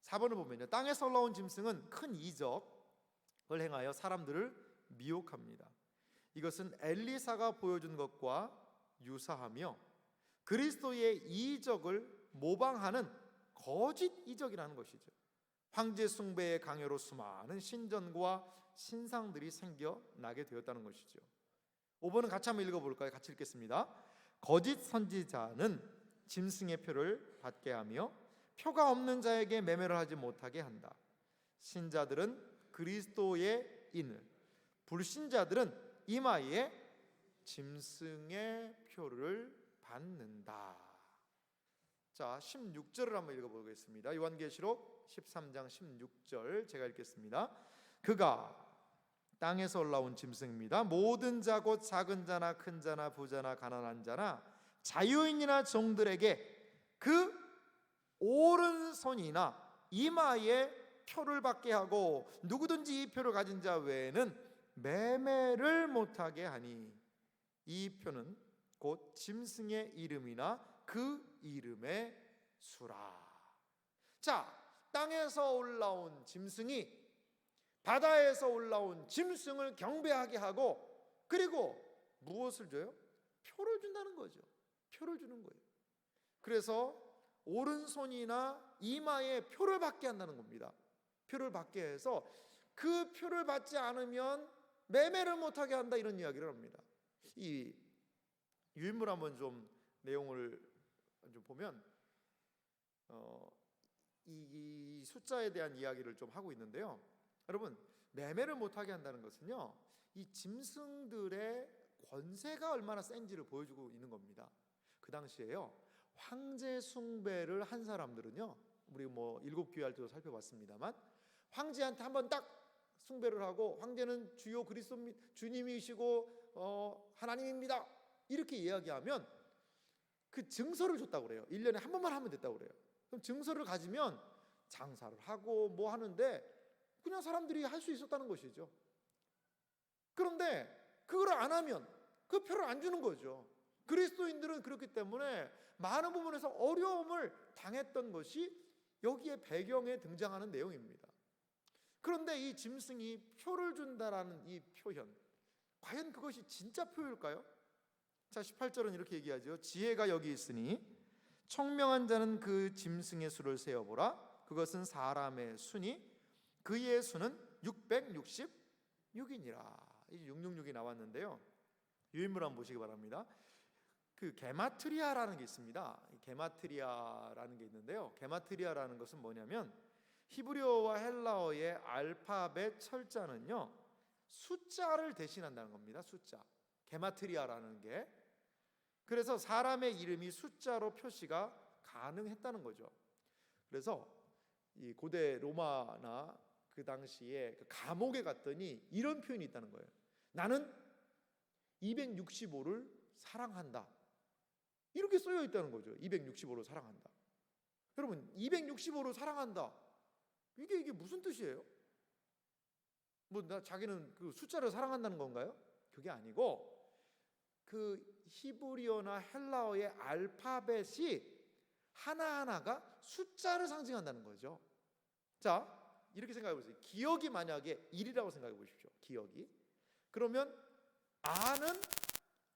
4번을 보면요, 땅에서 올라온 짐승은 큰 이적을 행하여 사람들을 미혹합니다. 이것은 엘리사가 보여준 것과 유사하며 그리스도의 이적을 모방하는 거짓 이적이라는 것이죠. 황제 숭배의 강요로 수많은 신전과 신상들이 생겨나게 되었다는 것이죠. 5번은 같이 한번 읽어볼까요? 같이 읽겠습니다. 거짓 선지자는 짐승의 표를 받게 하며 표가 없는 자에게 매매를 하지 못하게 한다. 신자들은 그리스도의 인을, 불신자들은 이마에 짐승의 표를 받는다. 자, 16절을 한번 읽어보겠습니다. 요한계시록 13장 16절 제가 읽겠습니다. 그가 땅에서 올라온 짐승입니다. 모든 자 곧 작은 자나 큰 자나 부자나 가난한 자나 자유인이나 종들에게 그 오른손이나 이마에 표를 받게 하고 누구든지 이 표를 가진 자 외에는 매매를 못하게 하니, 이 표는 곧 짐승의 이름이나 그 이름의 수라. 자, 땅에서 올라온 짐승이 바다에서 올라온 짐승을 경배하게 하고, 그리고 무엇을 줘요? 표를 준다는 거죠. 표를 주는 거예요. 그래서 오른손이나 이마에 표를 받게 한다는 겁니다. 표를 받게 해서 그 표를 받지 않으면 매매를 못하게 한다, 이런 이야기를 합니다. 이 유인물 한번 좀 내용을 좀 보면 이 숫자에 대한 이야기를 좀 하고 있는데요. 여러분, 매매를 못하게 한다는 것은요, 이 짐승들의 권세가 얼마나 센지를 보여주고 있는 겁니다. 그 당시에요, 황제 숭배를 한 사람들은요, 우리 뭐 일곱 교회 할 때도 살펴봤습니다만, 황제한테 한번 딱 숭배를 하고, 황제는 주요 그리스도 주님이시고 하나님입니다, 이렇게 이야기하면 그 증서를 줬다고 그래요. 1년에 한 번만 하면 됐다고 그래요. 그럼 증서를 가지면 장사를 하고 뭐 하는데 그냥 사람들이 할 수 있었다는 것이죠. 그런데 그걸 안 하면 그 표를 안 주는 거죠. 그리스도인들은 그렇기 때문에 많은 부분에서 어려움을 당했던 것이 여기에 배경에 등장하는 내용입니다. 그런데 이 짐승이 표를 준다라는 이 표현, 과연 그것이 진짜 표일까요? 자, 18절은 이렇게 얘기하죠. 지혜가 여기 있으니 청명한 자는 그 짐승의 수를 세어보라. 그것은 사람의 수니 그의 수는 666이니라. 이 666이 나왔는데요, 유인물 한번 보시기 바랍니다. 그 게마트리아라는 게 있습니다. 게마트리아라는 게 있는데요, 게마트리아라는 것은 뭐냐면 히브리어와 헬라어의 알파벳 철자는요, 숫자를 대신한다는 겁니다. 숫자, 게마트리아라는 게. 그래서 사람의 이름이 숫자로 표시가 가능했다는 거죠. 그래서 이 고대 로마나 그 당시에 그 감옥에 갔더니 이런 표현이 있다는 거예요. 나는 265를 사랑한다, 이렇게 쓰여 있다는 거죠. 265를 사랑한다. 여러분, 265를 사랑한다, 이게 무슨 뜻이에요? 뭐 자기는 그 숫자를 사랑한다는 건가요? 그게 아니고 그 히브리어나 헬라어의 알파벳이 하나하나가 숫자를 상징한다는 거죠. 자, 이렇게 생각해 보세요. 기억이 만약에 1이라고 생각해 보십시오. 기억이. 그러면 아는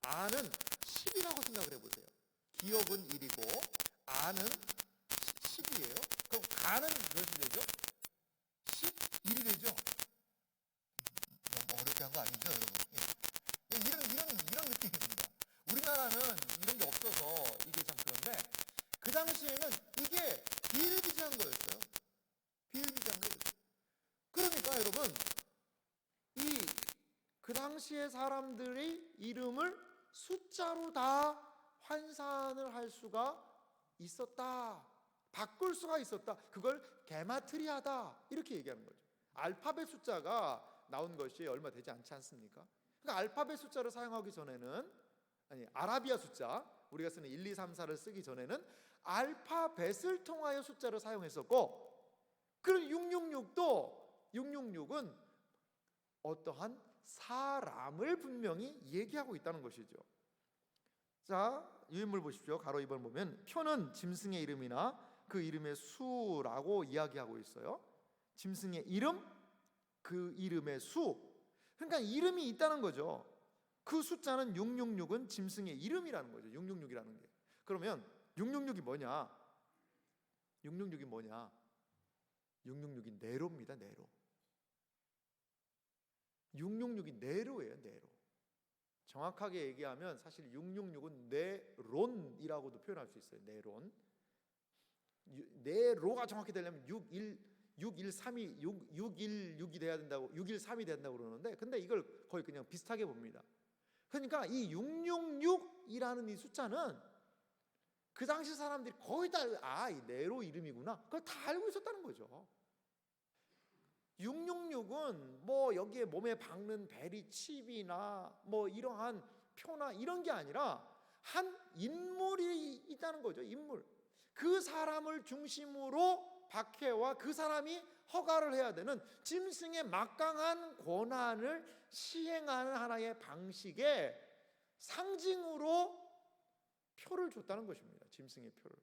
10이라고 생각을 해보세요. 기억은 1이고 아는 10이에요. 그럼 가는 몇이 되죠? 11이 되죠? 너무 어렵게 한 거 아니죠, 여러분? 예. 이런 느낌입니다. 우리나라는 이런 게 없어서 이게 참 그런데 그 당시에는 이게 비일비재한 거였어요. 비일비재한 거예요. 그러니까 여러분, 그 당시에 사람들이 이름을 숫자로 다 환산을 할 수가 있었다. 바꿀 수가 있었다. 그걸 게마트리아다. 이렇게 얘기하는 거죠. 알파벳 숫자가 나온 것이 얼마 되지 않지 않습니까? 그러니까 알파벳 숫자를 사용하기 전에는, 아라비아 숫자, 우리가 쓰는 1, 2, 3, 4를 쓰기 전에는 알파벳을 통하여 숫자를 사용했었고, 그럼 666은 어떠한 사람을 분명히 얘기하고 있다는 것이죠. 자, 유인물 보십시오. 가로 2번 보면 표는 짐승의 이름이나 그 이름의 수라고 이야기하고 있어요. 짐승의 이름, 그 이름의 수. 그러니까 이름이 있다는 거죠. 그 숫자는 666은 짐승의 이름이라는 거죠. 666이라는 게. 그러면 666이 뭐냐? 666이 뭐냐? 666이 네로입니다. 네로. 666이 네로예요. 네로. 정확하게 얘기하면 사실 666은 네론이라고도 표현할 수 있어요. 네론. 네로가 정확히 되려면 613이 돼야 된다고, 613이 된다고 그러는데, 근데 이걸 거의 그냥 비슷하게 봅니다. 그러니까 이 666이라는 이 숫자는 그 당시 사람들이 거의 다 이 네로 이름이구나, 그걸 다 알고 있었다는 거죠. 666은 뭐 여기에 몸에 박는 베리 칩이나 뭐 이러한 표나 이런 게 아니라 한 인물이 있다는 거죠. 인물. 그 사람을 중심으로 박해와 그 사람이 허가를 해야 되는 짐승의 막강한 권한을 시행하는 하나의 방식의 상징으로 표를 줬다는 것입니다. 짐승의 표를.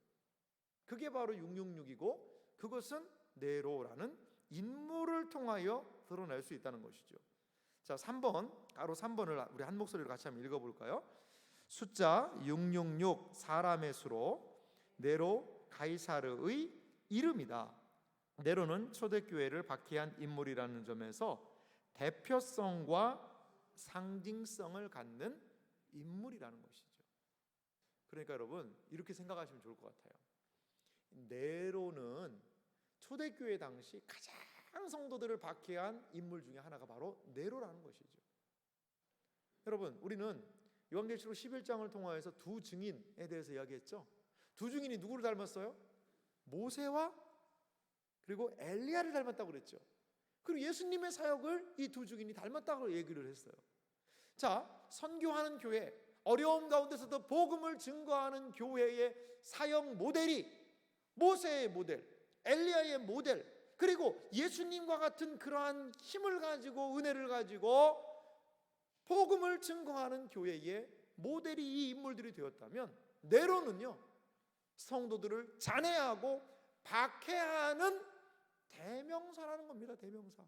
그게 바로 666이고 그것은 네로라는 인물을 통하여 드러낼 수 있다는 것이죠. 자, 3번, 가로 3번을 우리 한 목소리로 같이 한번 읽어볼까요? 숫자 666 사람의 수로 네로 가이사르의 이름이다. 네로는 초대교회를 박해한 인물이라는 점에서 대표성과 상징성을 갖는 인물이라는 것이죠. 그러니까 여러분 이렇게 생각하시면 좋을 것 같아요. 네로는 초대교회 당시 가장 성도들을 박해한 인물 중에 하나가 바로 네로라는 것이죠. 여러분, 우리는 요한계시록 11장을 통하여서 두 증인에 대해서 이야기했죠. 두 증인이 누구를 닮았어요? 모세와 그리고 엘리야를 닮았다고 그랬죠. 그리고 예수님의 사역을 이 두 증인이 닮았다고 얘기를 했어요. 자, 선교하는 교회, 어려움 가운데서도 복음을 증거하는 교회의 사역 모델이 모세의 모델, 엘리야의 모델, 그리고 예수님과 같은 그러한 힘을 가지고 은혜를 가지고 복음을 증거하는 교회의 모델이 이 인물들이 되었다면, 네로는요 성도들을 잔해하고 박해하는 대명사라는 겁니다. 대명사.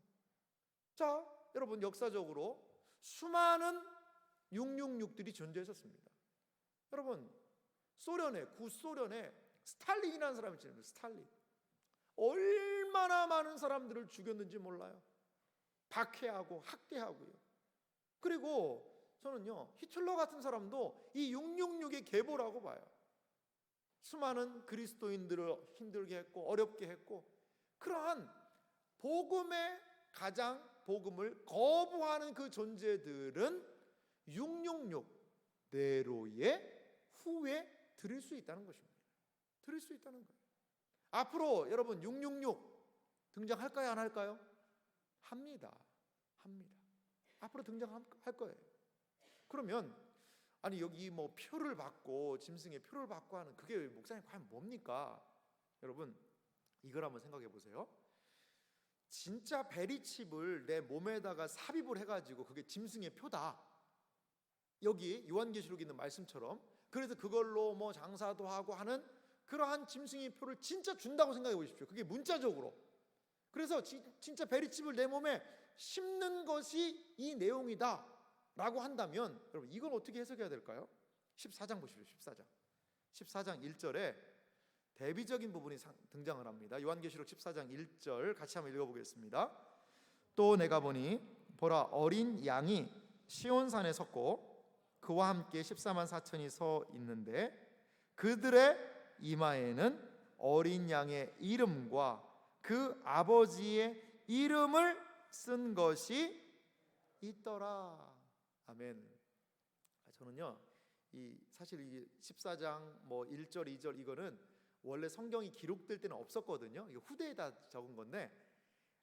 자, 여러분 역사적으로 수많은 666들이 존재했었습니다. 여러분 구소련에 스탈린이라는 사람이 있잖아요. 스탈린. 얼마나 많은 사람들을 죽였는지 몰라요. 박해하고 학대하고요. 그리고 저는요 히틀러 같은 사람도 이 666의 계보라고 봐요. 수많은 그리스도인들을 힘들게 했고 어렵게 했고, 그러한 복음의 가장 복음을 거부하는 그 존재들은 666 네로의 후에 들을 수 있다는 것입니다. 들을 수 있다는 거예요. 앞으로 여러분 666 등장할까요? 안 할까요? 합니다. 앞으로 등장할 거예요. 그러면 아니 여기 뭐 표를 받고 짐승의 표를 받고 하는 그게 목사님 과연 뭡니까? 여러분 이걸 한번 생각해 보세요. 진짜 베리칩을 내 몸에다가 삽입을 해가지고 그게 짐승의 표다. 여기 요한계시록에 있는 말씀처럼, 그래서 그걸로 뭐 장사도 하고 하는 그러한 짐승의 표를 진짜 준다고 생각해 보십시오. 그게 문자적으로. 그래서 진짜 베리칩을 내 몸에 심는 것이 이 내용이다. 라고 한다면 여러분 이건 어떻게 해석해야 될까요? 14장 보십시오. 14장 1절에 대비적인 부분이 등장을 합니다. 요한계시록 14장 1절 같이 한번 읽어보겠습니다. 또 내가 보니 보라, 어린 양이 시온산에 섰고 그와 함께 14만 4천이 서 있는데 그들의 이마에는 어린 양의 이름과 그 아버지의 이름을 쓴 것이 있더라. 아멘. 저는요, 사실 이 14장 뭐 1절, 2절 이거는 원래 성경이 기록될 때는 없었거든요. 이거 후대에다 적은 건데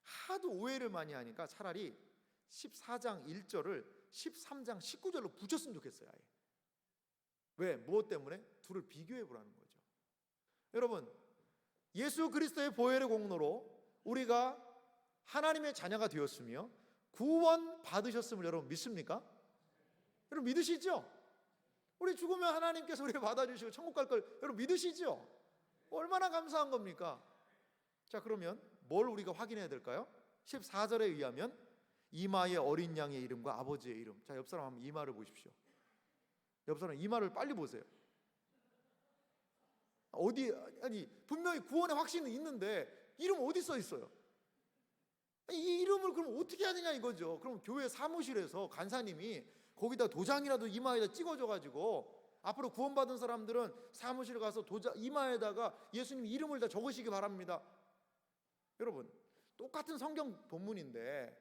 하도 오해를 많이 하니까 차라리 14장 1절을 13장 19절로 붙였으면 좋겠어요. 아예. 왜? 무엇 때문에? 둘을 비교해 보라는 거죠. 여러분, 예수 그리스도의 보혈의 공로로 우리가 하나님의 자녀가 되었으며 구원 받으셨음을 여러분 믿습니까? 여러분 믿으시죠? 우리 죽으면 하나님께서 우리를 받아주시고 천국 갈 걸 여러분 믿으시죠? 얼마나 감사한 겁니까? 자, 그러면 뭘 우리가 확인해야 될까요? 14절에 의하면 이마의 어린 양의 이름과 아버지의 이름. 자, 옆 사람 한번 이마를 보십시오. 옆 사람 이마를 빨리 보세요. 어디, 아니 분명히 구원의 확신은 있는데 이름 어디 써 있어요? 이 이름을 그럼 어떻게 해야 되냐 이거죠. 그럼 교회 사무실에서 간사님이 거기다 도장이라도 이마에다 찍어줘가지고 앞으로 구원받은 사람들은 사무실에 가서 이마에다가 예수님 이름을 다 적으시기 바랍니다. 여러분, 똑같은 성경 본문인데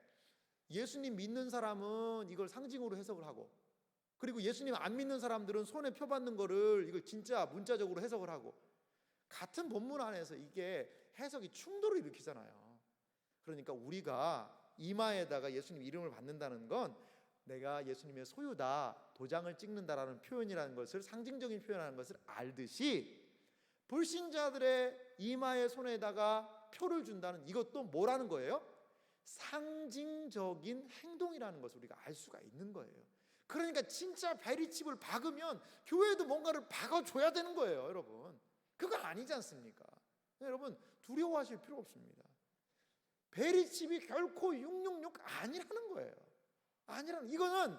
예수님 믿는 사람은 이걸 상징으로 해석을 하고, 그리고 예수님 안 믿는 사람들은 손에 펴받는 거를 이걸 진짜 문자적으로 해석을 하고, 같은 본문 안에서 이게 해석이 충돌을 일으키잖아요. 그러니까 우리가 이마에다가 예수님 이름을 받는다는 건 내가 예수님의 소유다, 도장을 찍는다라는 표현이라는 것을, 상징적인 표현하는 것을 알듯이 불신자들의 이마에 손에다가 표를 준다는 이것도 뭐라는 거예요? 상징적인 행동이라는 것을 우리가 알 수가 있는 거예요. 그러니까 진짜 베리칩을 박으면 교회도 뭔가를 박아줘야 되는 거예요, 여러분. 그거 아니지 않습니까? 여러분 두려워하실 필요 없습니다. 베리칩이 결코 666 아니라는 거예요. 이거는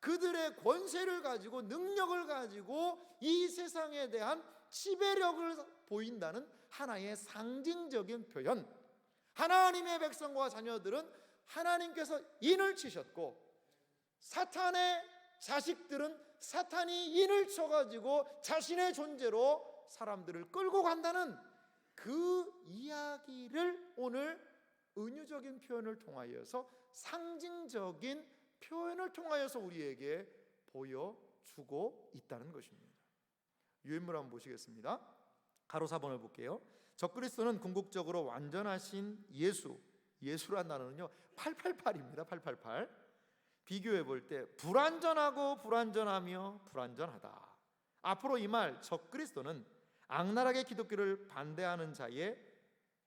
그들의 권세를 가지고 능력을 가지고 이 세상에 대한 지배력을 보인다는 하나의 상징적인 표현. 하나님의 백성과 자녀들은 하나님께서 인을 치셨고 사탄의 자식들은 사탄이 인을 쳐가지고 자신의 존재로 사람들을 끌고 간다는 그 이야기를 오늘 은유적인 표현을 통하여서, 상징적인 표현을 통하여서 우리에게 보여주고 있다는 것입니다. 유인물 한번 보시겠습니다. 가로 4번을 볼게요. 적그리스도는 궁극적으로 완전하신 예수란 단어는요 888입니다. 888. 비교해 볼 때 불완전하고 불완전하며 불완전하다. 앞으로 이 말 적그리스도는 악랄하게 기독교를 반대하는 자의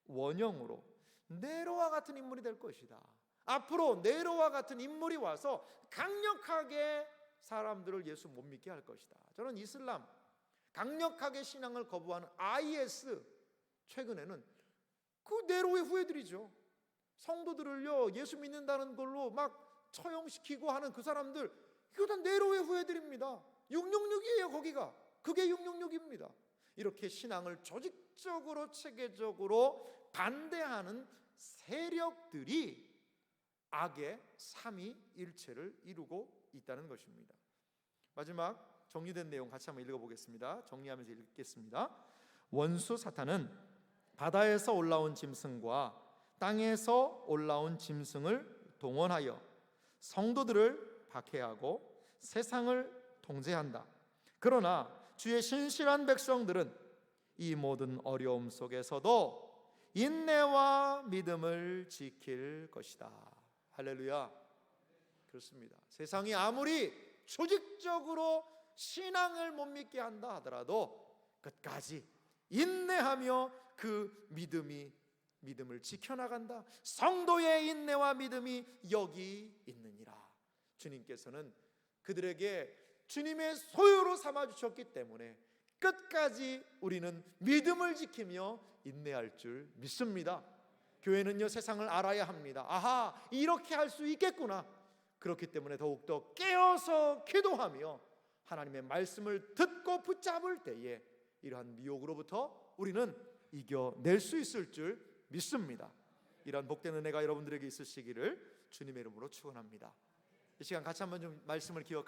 원형으로 네로와 같은 인물이 될 것이다. 앞으로 네로와 같은 인물이 와서 강력하게 사람들을 예수 못 믿게 할 것이다. 저는 이슬람, 강력하게 신앙을 거부하는 IS, 최근에는 그 네로의 후예들이죠. 성도들을요 예수 믿는다는 걸로 막 처형시키고 하는 그 사람들, 이거 다 네로의 후예들입니다. 666이에요. 거기가 그게 666입니다. 이렇게 신앙을 조직적으로 체계적으로 반대하는 세력들이 악의 삼위일체를 이루고 있다는 것입니다. 마지막 정리된 내용 같이 한번 읽어보겠습니다. 정리하면서 읽겠습니다. 원수 사탄은 바다에서 올라온 짐승과 땅에서 올라온 짐승을 동원하여 성도들을 박해하고 세상을 통제한다. 그러나 주의 신실한 백성들은 이 모든 어려움 속에서도 인내와 믿음을 지킬 것이다. 할렐루야. 그렇습니다. 세상이 아무리 조직적으로 신앙을 못 믿게 한다 하더라도 끝까지 인내하며 그 믿음을 지켜나간다. 성도의 인내와 믿음이 여기 있느니라. 주님께서는 그들에게 주님의 소유로 삼아주셨기 때문에 끝까지 우리는 믿음을 지키며 인내할 줄 믿습니다. 교회는요 세상을 알아야 합니다. 아하, 이렇게 할 수 있겠구나. 그렇기 때문에 더욱더 깨어서 기도하며 하나님의 말씀을 듣고 붙잡을 때에 이러한 미혹으로부터 우리는 이겨낼 수 있을 줄 믿습니다. 이러한 복된 은혜가 여러분들에게 있으시기를 주님의 이름으로 축원합니다. 이 시간 같이 한번 좀 말씀을 기억하며